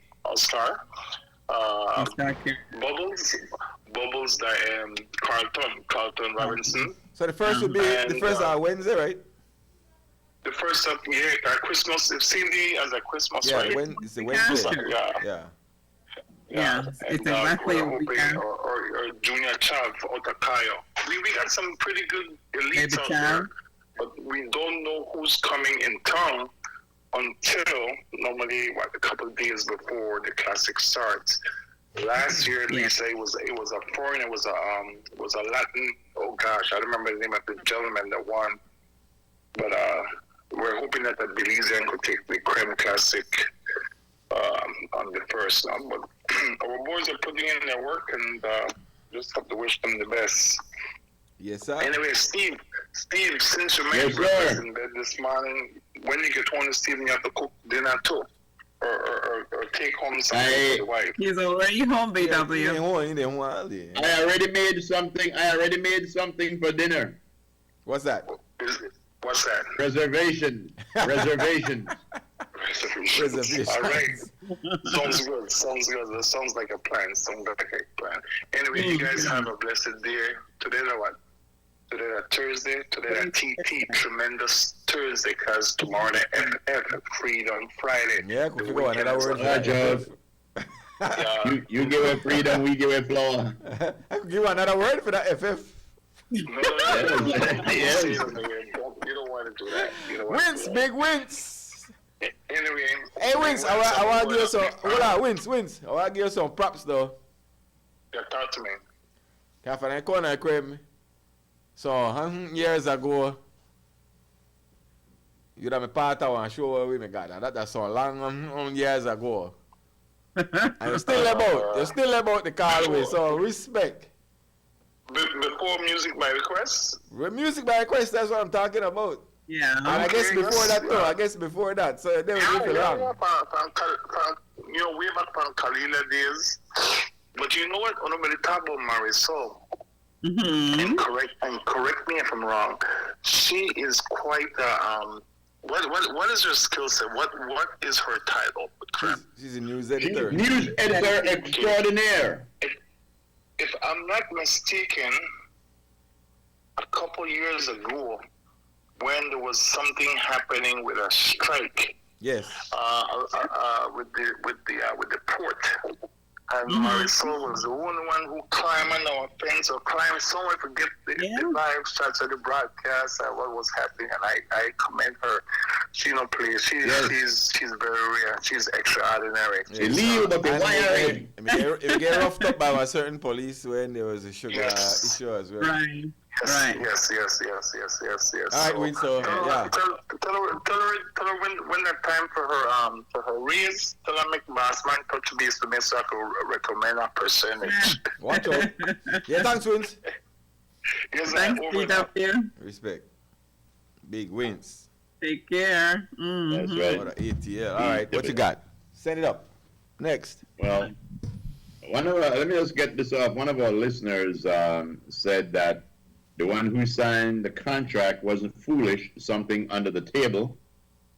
Bubbles, Carlton Robinson. So the first would be the first Wednesday, right? The first up, Christmas. It's Cindy as a Christmas, Yeah, right? It's a Wednesday. Yeah. Yeah, it's exactly we're what we hoping, got. or Junior Child for Otakayo. We got some pretty good elites Baby out Child. there, but we don't know who's coming in town until normally a couple of days before the classic starts. Last year, Lisa, it was a foreigner, was a Latin. Oh gosh, I don't remember the name of the gentleman that won. But we're hoping that the Belizean could take the Creme Classic on the first now. But our boys are putting in their work, and just have to wish them the best. Yes, sir. Anyway, Steve, since you made breakfast in bed this morning, when you get home, Steve, you have to cook dinner too, or take home something for the wife. He's already home, BW. I already made something for dinner. What's that? What's that? Reservations. All right. Sounds good. That sounds like a plan. Anyway, you guys have a blessed day. Today, what? Today, Thursday. Today, TT. Tremendous Thursday, because tomorrow, the FF Freedom Friday. Yeah, could you go another word for that, Joe? You give it freedom, we give it flour. I could give another word for that, FF. No. Yes. You don't want to do that. Wins, big wins. Anyway. Hey, Wins, I want to give you some. Hold on, Wins. I want to give you some props, though. Yeah, talk to me. Can I find a corner, Creme? So, years ago, you have a part of one show where we got that. That's so long years ago. And you're still about the Carway, so respect. Before Music by Request? Music by Request, that's what I'm talking about. Yeah. And I guess before that, so they were different long. Way back from Kalila days. But you know what? Nobody talk about Marisol. And correct me if I'm wrong. She is quite what is her skill set? What is her title? She's a news editor. News editor extraordinaire. If I'm not mistaken, a couple years ago, when there was something happening with a strike, yes, with the port, and Marisol was the only one who climbed on our fence or climbed somewhere to get the live shots of the broadcast and what was happening, and I commend her. She don't play. She's very rare. She's extraordinary. She leave the wiring. It get roughed up by a certain police when there was a sugar issue as well. Right. Yes. All right, Win. So yeah. Tell her when that time for her raise. Tell her make boss man touch base to me so I can recommend a percentage. Watch out. Yeah, thanks, Wins. Yes, Thanks, BW. Respect. Big wins. Take care. That's right. What a ATL. All right, what you got? Send it up. Next. Well, let me just get this off. One of our listeners said that the one who signed the contract wasn't foolish, something under the table.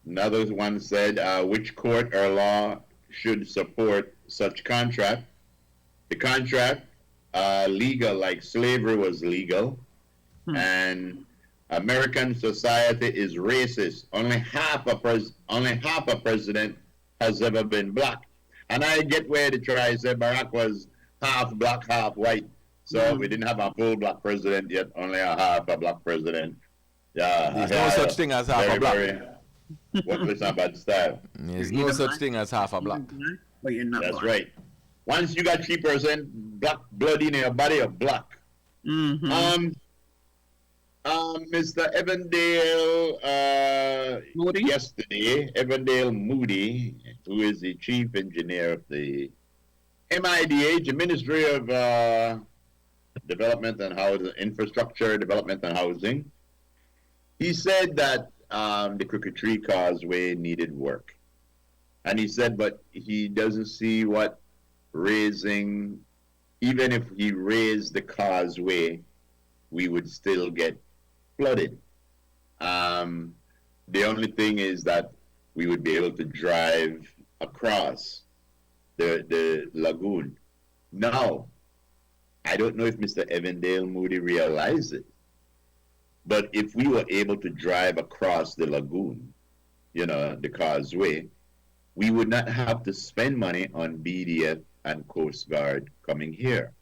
Another one said, which court or law should support such contract? The contract, legal, like slavery was legal, and American society is racist. Only half a president has ever been black. And I get where they try to say Barack was half black, half white. So we didn't have a full black president yet, only a half a black president. Yeah. There's no such thing as half a black. It's not bad style. There's no such thing as half a black. But you're not That's black. right. Once you got 3% black blood in your body, you're black. Mr. Evandale, Moody? yesterday, Evandale Moody, who is the chief engineer of the MIDH, the Ministry of Development and Housing, Infrastructure, Development and Housing, he said that the Crooked Tree Causeway needed work. And he said, but he doesn't see what raising, even if he raised the causeway, we would still get flooded. The only thing is that we would be able to drive across the lagoon. Now, I don't know if Mr. Evandale Moody realized it, but if we were able to drive across the lagoon, you know, the causeway, we would not have to spend money on BDF and Coast Guard coming here.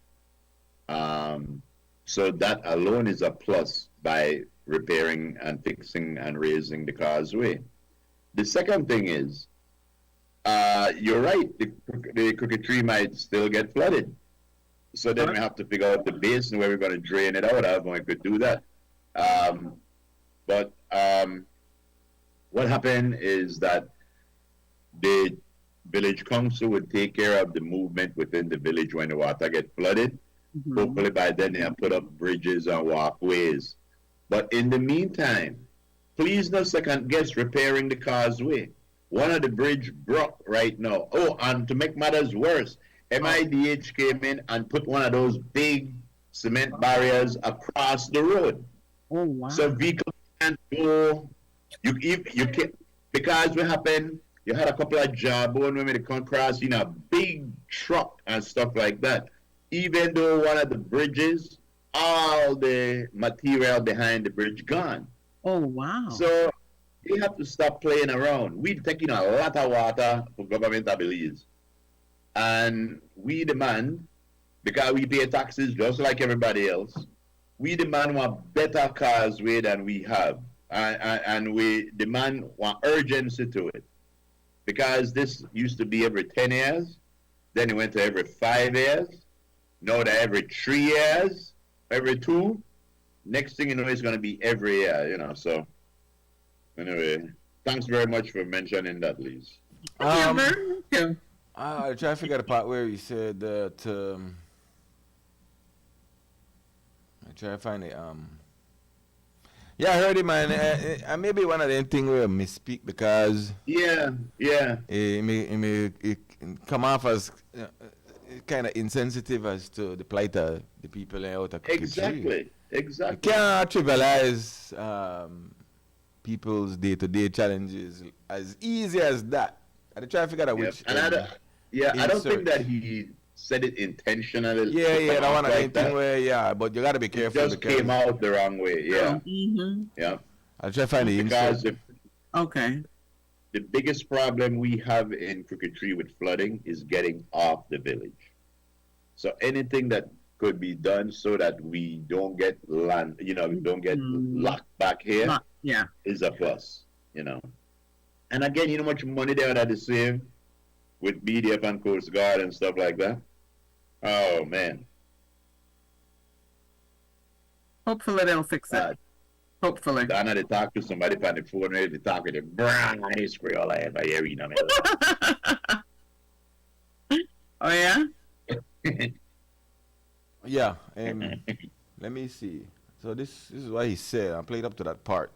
So that alone is a plus by repairing and fixing and raising the causeway. The second thing is, you're right, the Crooked Tree might still get flooded. So then we have to figure out the basin where we're going to drain it out of, and we could do that. But what happened is that the village council would take care of the movement within the village when the water get flooded. Mm-hmm. Hopefully by then they have put up bridges and walkways. But in the meantime, please no second guess repairing the causeway. One of the bridge broke right now. Oh, and to make matters worse, MIDH came in and put one of those big cement barriers across the road. Oh, wow. So vehicles can't go. You can't, because what happened, you had a couple of jawbone women that come across in a big truck and stuff like that. Even though one of the bridges, all the material behind the bridge gone. Oh, wow. So you have to stop playing around. We're taking a lot of water for government, I believe. And we demand, because we pay taxes just like everybody else, we demand one better causeway than we have. And we demand one urgency to it. Because this used to be every 10 years, then it went to every 5 years, now to every 3 years, every 2. Next thing you know, it's going to be every year, you know. So, anyway, thanks very much for mentioning that, Liz. I try to figure out the part where he said that. I try to find it. Yeah, I heard him, man. Maybe one of them things where I misspeak because. Yeah. It come off as kind of insensitive as to the plight of the people out of Exactly. You can't trivialize people's day-to-day challenges as easy as that. I try to figure out which. And I don't think that he said it intentionally. Yeah, that one like thing where, but you got to be careful. It just came out the wrong way, yeah. Mm-hmm. Yeah. I'll try to find the insult. Okay. The biggest problem we have in Crooked Tree with flooding is getting off the village. So anything that could be done so that we don't get land, we don't get locked back here is a plus, And again, you know how much money they had to save with BDF and Coast Guard and stuff like that? Oh, man. Hopefully they'll fix it. Hopefully. Donna, they talk to somebody on the phone, they talk with the brown ice cream all I have. Oh, yeah? Yeah. Let me see. So this is what he said. I played up to that part.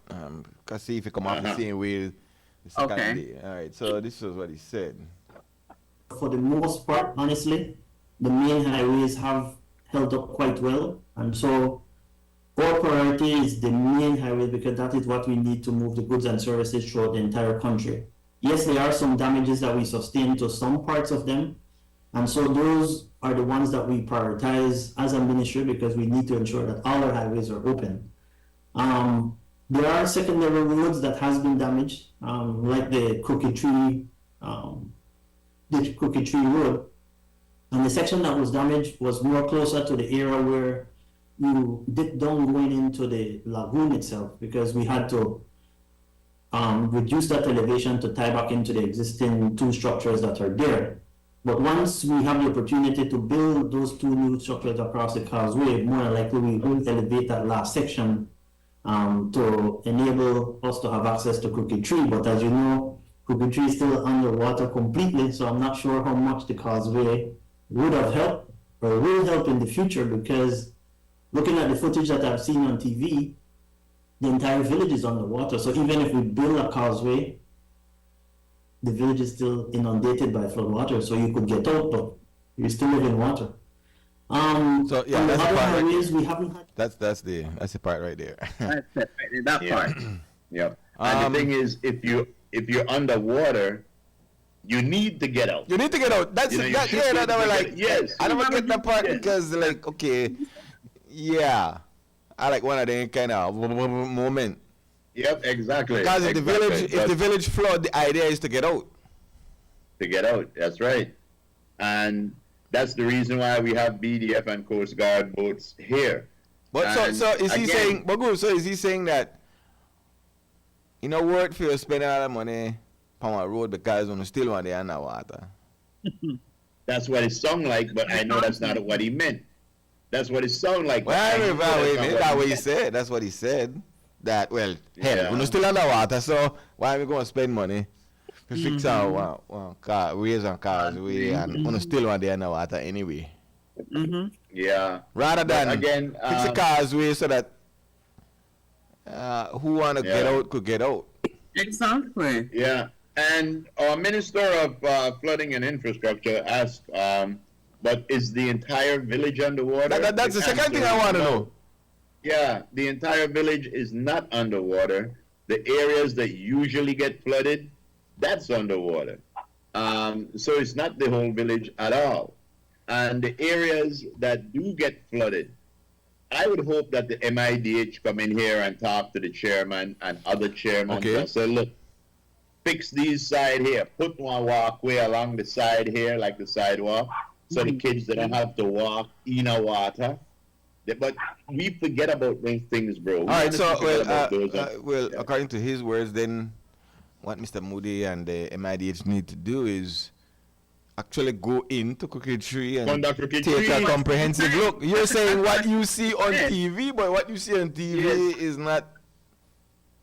Cause see if it come off the same way the second day. All right. So this is what he said. For the most part, honestly, the main highways have held up quite well, and so our priority is the main highway because that is what we need to move the goods and services throughout the entire country. Yes, there are some damages that we sustained to some parts of them, and so those are the ones that we prioritize as a ministry because we need to ensure that all our highways are open. There are secondary roads that has been damaged, like the Crooked Tree Road. And the section that was damaged was more closer to the area where you dip down going into the lagoon itself because we had to reduce that elevation to tie back into the existing 2 structures that are there. But once we have the opportunity to build those 2 new structures across the causeway, more likely we will elevate that last section to enable us to have access to Crooked Tree. But as you know, Crooked Tree is still underwater completely, so I'm not sure how much the causeway would have helped or will help in the future, because looking at the footage that I've seen on TV, the entire village is underwater. So even if we build a causeway, the village is still inundated by flood water. So you could get out, but you still live in water. So yeah, that's the part highways, we haven't had. That's the part right there. That's it, right, that part. Yeah. And the thing is, if you're underwater, you need to get out. You need to get out. That's that. Yeah, that was like yes. I don't get that part Yes. because like okay, yeah, I like one of them kind of moment. Yep, exactly. Because if the village flood, the idea is to get out. To get out, that's right. And that's the reason why we have BDF and Coast Guard boats here. But And so is he again, saying? But good. So is he saying that you know worth for you spending all the money on a road because when you still want the underwater? that's what it sound like, but I know that's not what he meant. That's what it sound like. Well, but I know that's what he meant. said. That's what he said. That hell, Yeah. when you're still underwater, so why are we going to spend money to fix our ways and cars way and when you still want the underwater anyway? Yeah. Rather than again, fix the cars way so that who want to get Yeah. out could get out. Exactly. Yeah. And our Minister of Flooding and Infrastructure asked, but is the entire village underwater? That's the second thing I want to know. Yeah, the entire village is not underwater. The areas that usually get flooded, that's underwater. So it's not the whole village at all. And the areas that do get flooded, I would hope that the MIDH come in here and talk to the chairman and other chairmen and say, look, fix these side here. Put one walkway along the side here, like the sidewalk, so the kids they don't have to walk in the water. But we forget about those things, bro. All right, so according to his words, then what Mr. Moody and the MIDH need to do is actually go into Crooked Tree and take a comprehensive look. You're saying what you see on TV, but what you see on TV is not.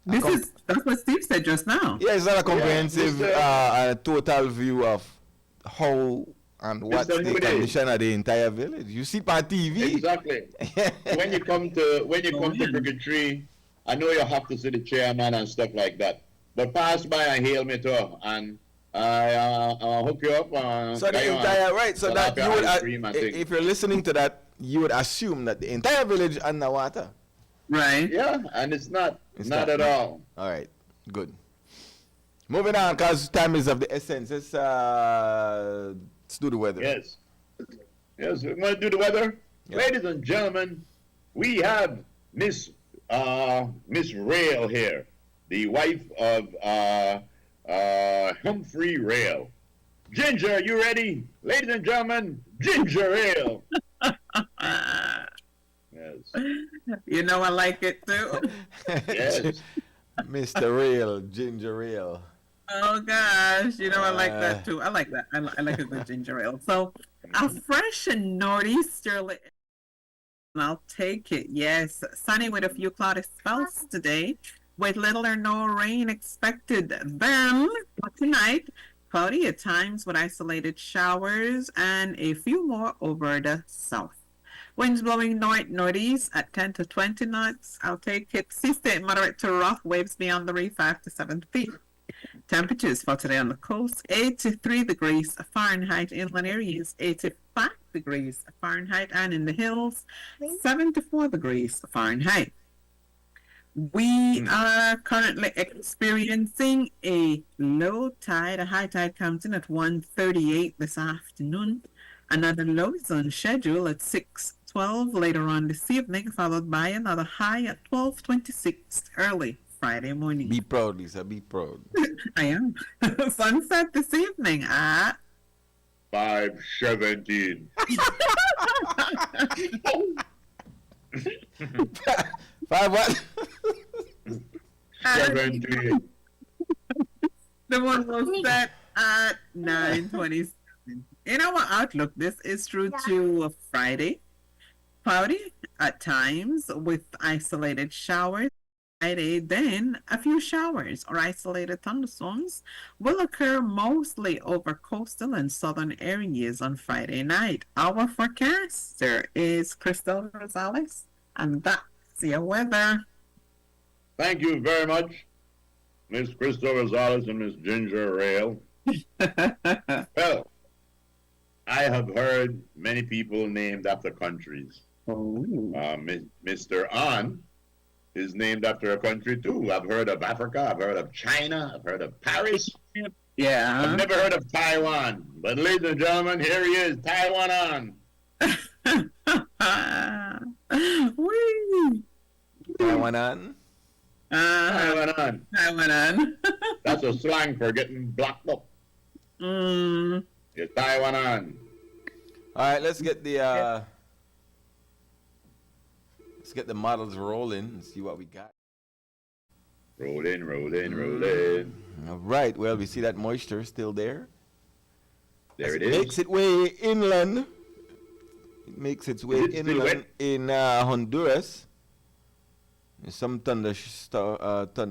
That's what Steve said just now. Yeah, it's not a comprehensive, total view of how and what's the condition of the entire village. You see on TV. Exactly. when you come to Crooked Tree, I know you have to see the chairman and stuff like that. But pass by and hail me too, and I'll hook you up. So the entire right. So that you would, if you're listening to that, you would assume that the entire village underwater. Right. Yeah, and it's not. It's not at all. All right. Good. Moving on, because time is of the essence. Let's do the weather. Yes. Yes, we're going to do the weather. Yes. Ladies and gentlemen, we have Miss Rail here, the wife of Humphrey Rail. Ginger, you ready? Ladies and gentlemen, Ginger Ale. Yes. You know I like it too. Yes. Mr. Rail, Ginger Ale. Oh gosh, you know I like that too. I like that. I like a good ginger ale. So a fresh and northeasterly, and I'll take it. Yes, sunny with a few cloudy spells today, with little or no rain expected. Then tonight, cloudy at times with isolated showers and a few more over the south. Winds blowing northeast at 10 to 20 knots. I'll take it. Sea state moderate to rough. Waves beyond the reef 5 to 7 feet. Temperatures for today on the coast, 83 degrees Fahrenheit. Inland areas, 85 degrees Fahrenheit. And in the hills, 74 degrees Fahrenheit. We are currently experiencing a low tide. A high tide comes in at 1:38 this afternoon. Another low is on schedule at 6:12 later on this evening, followed by another high at 12:26 early Friday morning. Be proud, Lisa. Be proud. I am. Sunset this evening at 5:17. 5 what? 17. The one was set at 9:27. In our outlook, this is through to Friday. Cloudy at times with isolated showers. Friday, then a few showers or isolated thunderstorms will occur mostly over coastal and southern areas on Friday night. Our forecaster is Crystal Rosales, and that's your weather. Thank you very much, Miss Crystal Rosales and Miss Ginger Rail. Well, I have heard many people named after countries. Oh. Mr. An is named after a country too. I've heard of Africa, I've heard of China, I've heard of Paris. Yeah. I've never heard of Taiwan. But ladies and gentlemen, here he is, Taiwan An. Whee! Taiwan An? Taiwan An. Taiwan An. That's a slang for getting blocked up. It's Taiwan An. All right, let's get the models rolling and see what we got. Roll in, roll in, roll in. All right. Well, we see that moisture still there. There it is. Makes its way inland. It makes its way inland in Honduras. There's some thunder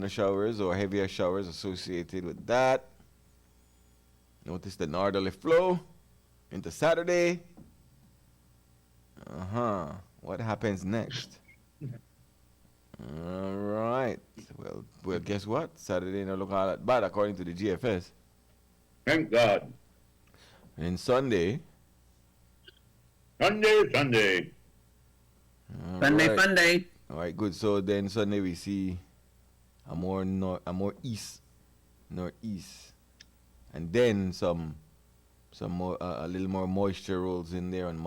showers or heavier showers associated with that. Notice the northerly flow into Saturday. What happens next? All right. Well, guess what? Saturday don't look all that bad according to the GFS. Thank God. And Sunday. Sunday. Sunday. All right, good. So then Sunday we see a more northeast, and then some more a little more moisture rolls in there on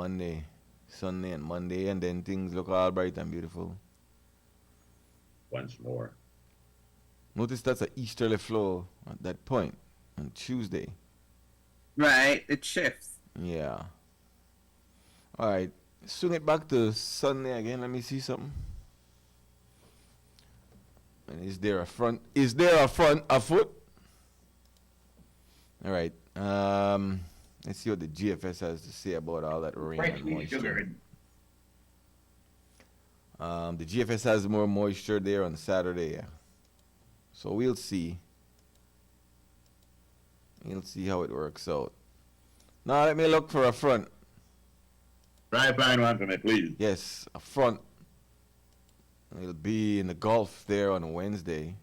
Sunday and Monday, and then things look all bright and beautiful. Once more. Notice that's an easterly flow at that point on Tuesday. Right, it shifts. Yeah. All right, swing it back to Sunday again. Let me see something. And is there a front afoot? All right. Let's see what the GFS has to say about all that rain and moisture. The GFS has more moisture there on Saturday. So we'll see. We'll see how it works out. Now let me look for a front. Try to find one for me, please. Yes, a front. It'll be in the Gulf there on Wednesday.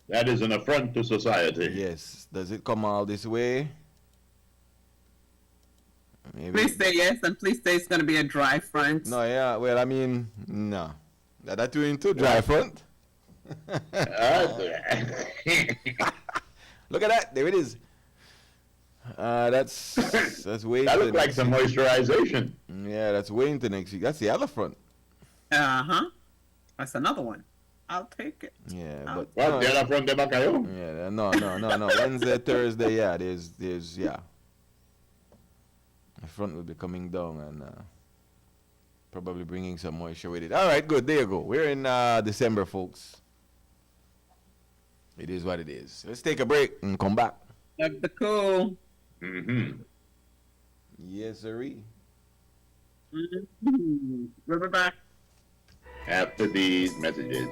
That is an affront to society. Yes. Does it come all this way? Maybe. Please say yes, and please say it's going to be a dry front. No, yeah. Well, I mean, no. That you into dry front? Look at that. There it is. That's way. That looks like some moisturization. Yeah, that's way into next week. That's the other front. That's another one. I'll take it. Yeah, but what the other front de Bacayo? Yeah, no. Wednesday, Thursday, yeah. There's yeah. The front will be coming down and probably bringing some moisture with it. All right, good. There you go. We're in December, folks. It is what it is. Let's take a break and come back. Love the cool. Yes, sirree. We'll be back after these messages.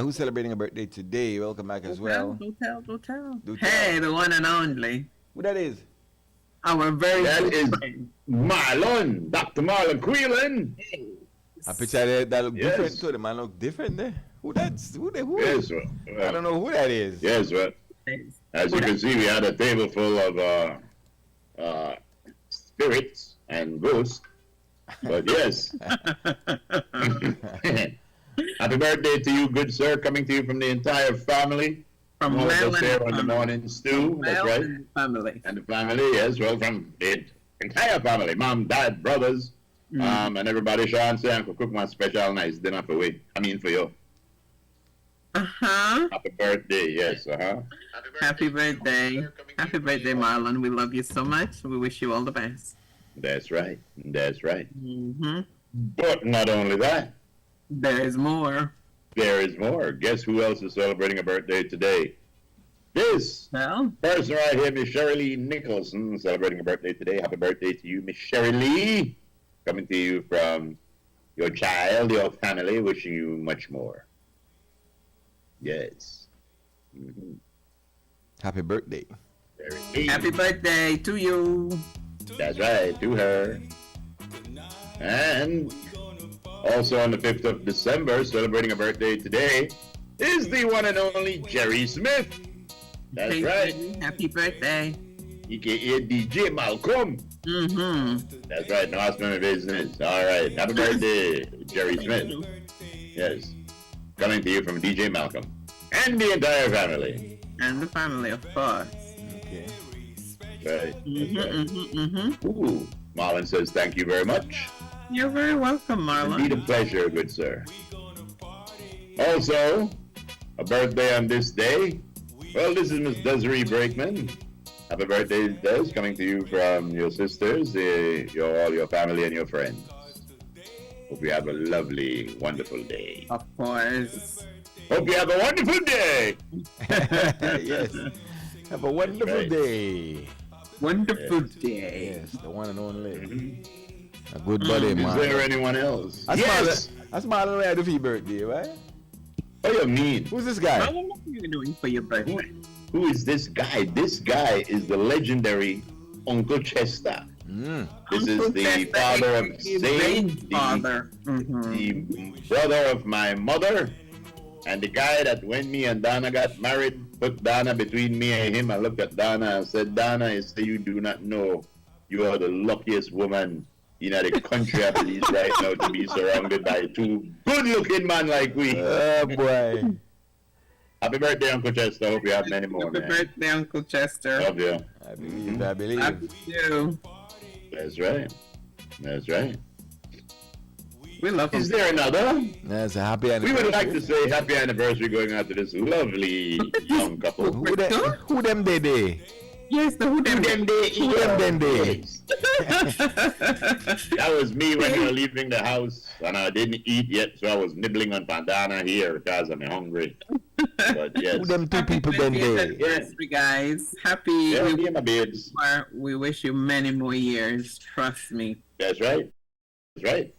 Who's celebrating a birthday today? Welcome back as well. Do tell. Hey, the one and only. Who that is? Our very good is friend. Marlon, Dr. Marlon Queelan. Hey. I picture that look different too. The man look different there. Who that's? Who yes, well, I don't know who that is. Yes, well, as you can see, we had a table full of spirits and ghosts. But yes. Happy birthday to you, good sir, coming to you from the entire family. From all of Mel us and here the on the family. morning stew. That's Mel right. and the family. And the family, yes, well, from the entire family, mom, dad, brothers, and everybody. Sean say I could cook my special nice dinner for we. I mean for you. Uh-huh. Happy birthday, yes, Happy birthday. Happy birthday, Marlon. We love you so much. We wish you all the best. That's right. That's right. Mm-hmm. But not only that, There is more. there is more. Guess who else is celebrating a birthday today? This Well, person right here, Miss Shirley Nicholson, celebrating a birthday today. Happy birthday to you, Miss Shirley. Coming to you from your child, your family, wishing you much more. Yes. Mm-hmm. Happy birthday. happy birthday to you. That's right, to her. And also on the 5th of December, celebrating a birthday today, is the one and only Jerry Smith. That's Hey, right. Happy birthday. AKA DJ Malcolm. Mm-hmm. That's right, no ask me business. All right, happy birthday, Jerry Smith. Yes, coming to you from DJ Malcolm and the entire family. And the family, of course. Okay. Right. Mm-hmm, That's right. mm-hmm, mm-hmm. Ooh, Marlon says thank you very much. You're very welcome, Marlon. Indeed a pleasure, good sir. Also, a birthday on this day. Well, this is Miss Desiree Brakeman. Happy birthday, Des, coming to you from your sisters, all your family and your friends. Hope you have a lovely, wonderful day. Of course. Hope you have a wonderful day. Yes. Have a wonderful Right. day. Wonderful day. Yes, the one and only. A good buddy, Is man. there anyone else? That's Yes. That's Marlon way I do for your birthday, right? What do you mean? Who's this guy? Marlon, what are you doing for your birthday? Who is this guy? This guy is the legendary Uncle Chester. Mm. This is Uncle the Chester, father of aka Zane, Zane's father. Mm-hmm. the brother of my mother, and the guy that when me and Donna got married, put Donna between me and him. I looked at Donna and said, Donna, I say you do not know you are the luckiest woman in the country, I believe, right now to be surrounded by two good-looking men like we. Oh boy. Happy birthday, Uncle Chester. Hope you have many more, Happy man. birthday, Uncle Chester. Love you. I believe. I believe. Happy you. That's right. That's right. We love Is him. there another? That's a happy We anniversary. would like to say happy anniversary going out to this lovely young couple. Who them they day? Yes, the who them Them day, Who them day? That was me when we were leaving the house and I didn't eat yet, so I was nibbling on bandana here because I'm hungry. But yes. Who them two people them day? anniversary, guys. Happy. Yeah, me and my babes. We wish you many more years. Trust me. That's right. That's right.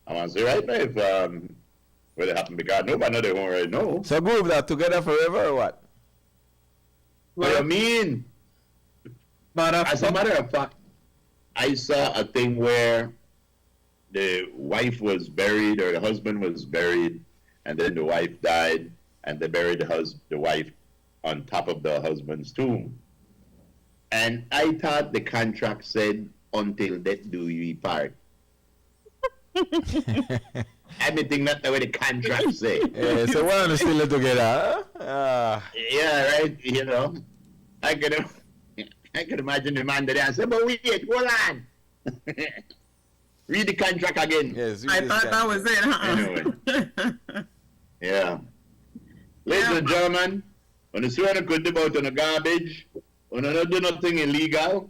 I want to say right now if what happened because nobody know they won't already know. So group that together forever or what? What do you mean? But As a matter of fact, I saw a thing where the wife was buried or the husband was buried, and then the wife died, and they buried the wife on top of the husband's tomb. And I thought the contract said, "Until death do we part." Everything that's the way the contract say. Yeah, so why are still together? Huh? Yeah, right. You know, I could imagine the man there and say, "But wait, hold on." Read the contract again. Yes. I thought that was it, huh? Anyway. Yeah. Ladies and gentlemen, when you see what I could do about on the garbage, when I don't do nothing illegal,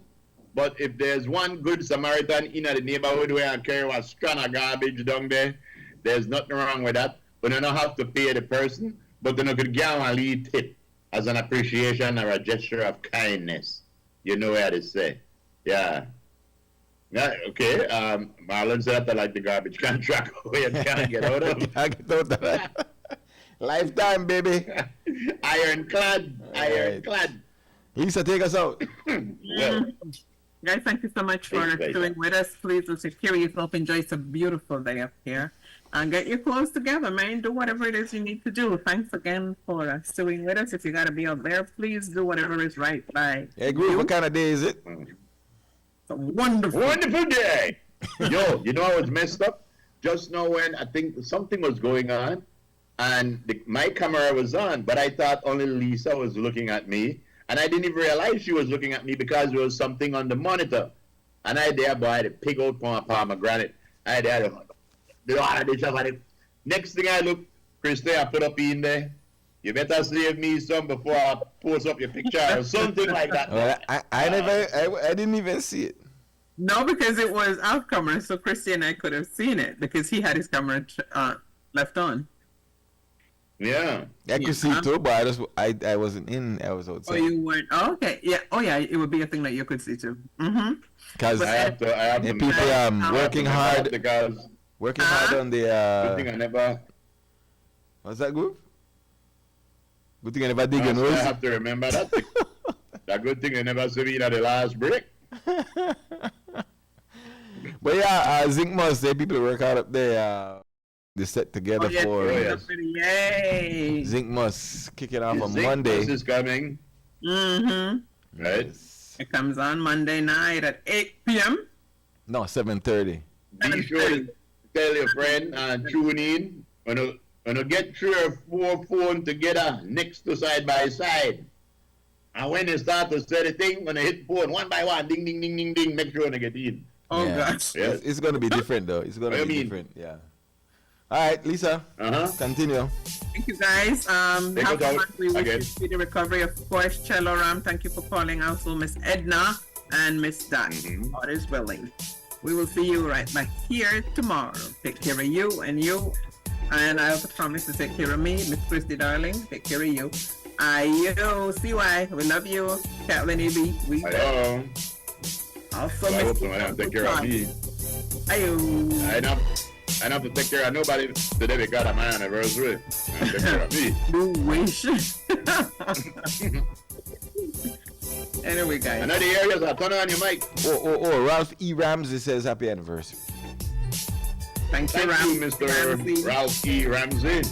but if there's one good Samaritan in the neighborhood where I carry a strand of garbage down there, there's nothing wrong with that. But you don't have to pay the person, but then you could give them a little tip as an appreciation or a gesture of kindness. You know what to say. Yeah. Yeah, okay. Marlon said I like the garbage contract where you can't get out of. Can't get out of that. Lifetime, baby. Ironclad. Ironclad. He used to take us out. Well, Guys, thank you so much for Thanks, doing with us. Please do secure yourself. Enjoy. It's a beautiful day up here. And get your clothes together, man. Do whatever it is you need to do. Thanks again for stewing with us. If you got to be out there, please do whatever is right by Hey, group, what kind of day is it? It's a wonderful. wonderful day. Yo, you know I was messed up? Just now when I think something was going on, and my camera was on, but I thought only Lisa was looking at me, and I didn't even realize she was looking at me because there was something on the monitor. And I there, boy, I had a pig out pomegranate. I there, next thing I look, Christy, I put up in there. You better save me some before I post up your picture or something like that. Well, I didn't even see it. No, because it was off camera, so Christy and I could have seen it because he had his camera left on. Yeah. I could see it too, but I wasn't in. I was outside. Oh, you weren't. Oh, okay. Yeah. Oh, yeah. It would be a thing that you could see too. Because I have to people working hard. Working hard on the. Good thing I never. What's that group? Good thing I never dig your I nose. have to remember that. That good thing I never see me at the last break. But yeah, Zinc Must, people work hard up there. They set together for Yay! Zinc Must kicking off on Zinc Monday. Must is coming. Right? It comes on Monday night at 8 p.m. No, 7:30. Be sure to tell your friend and tune in. When you get 3 or 4 phones together next to side by side. And when you start to say the thing, when you hit phone one by one, ding, ding, ding, ding, ding, make sure you get in. Oh, gosh. Yes. It's going to be different, though. It's going to be different. Yeah. All right, Lisa. Continue. Thank you, guys. Have fun. We wish you speedy recovery. Of course, Cello Ram, thank you for calling. Also, Miss Edna and Miss Dash. God is willing. We will see you right back here tomorrow. Take care of you and you. And I also promise to take care of me, Miss Christy, darling. Take care of you. Ayo, CY, we love you. Kathleen E.B., we Hello. Also, I Miss hope someone have to take care of me. Ayo. I don't have to take care of nobody today because of my anniversary. I take care of me. You wish. Anyway, guys. Another areas, I'll turn on your mic. Oh, Ralph E. Ramsey says happy anniversary. Thank you, Mr. Ralph E. Ramsey.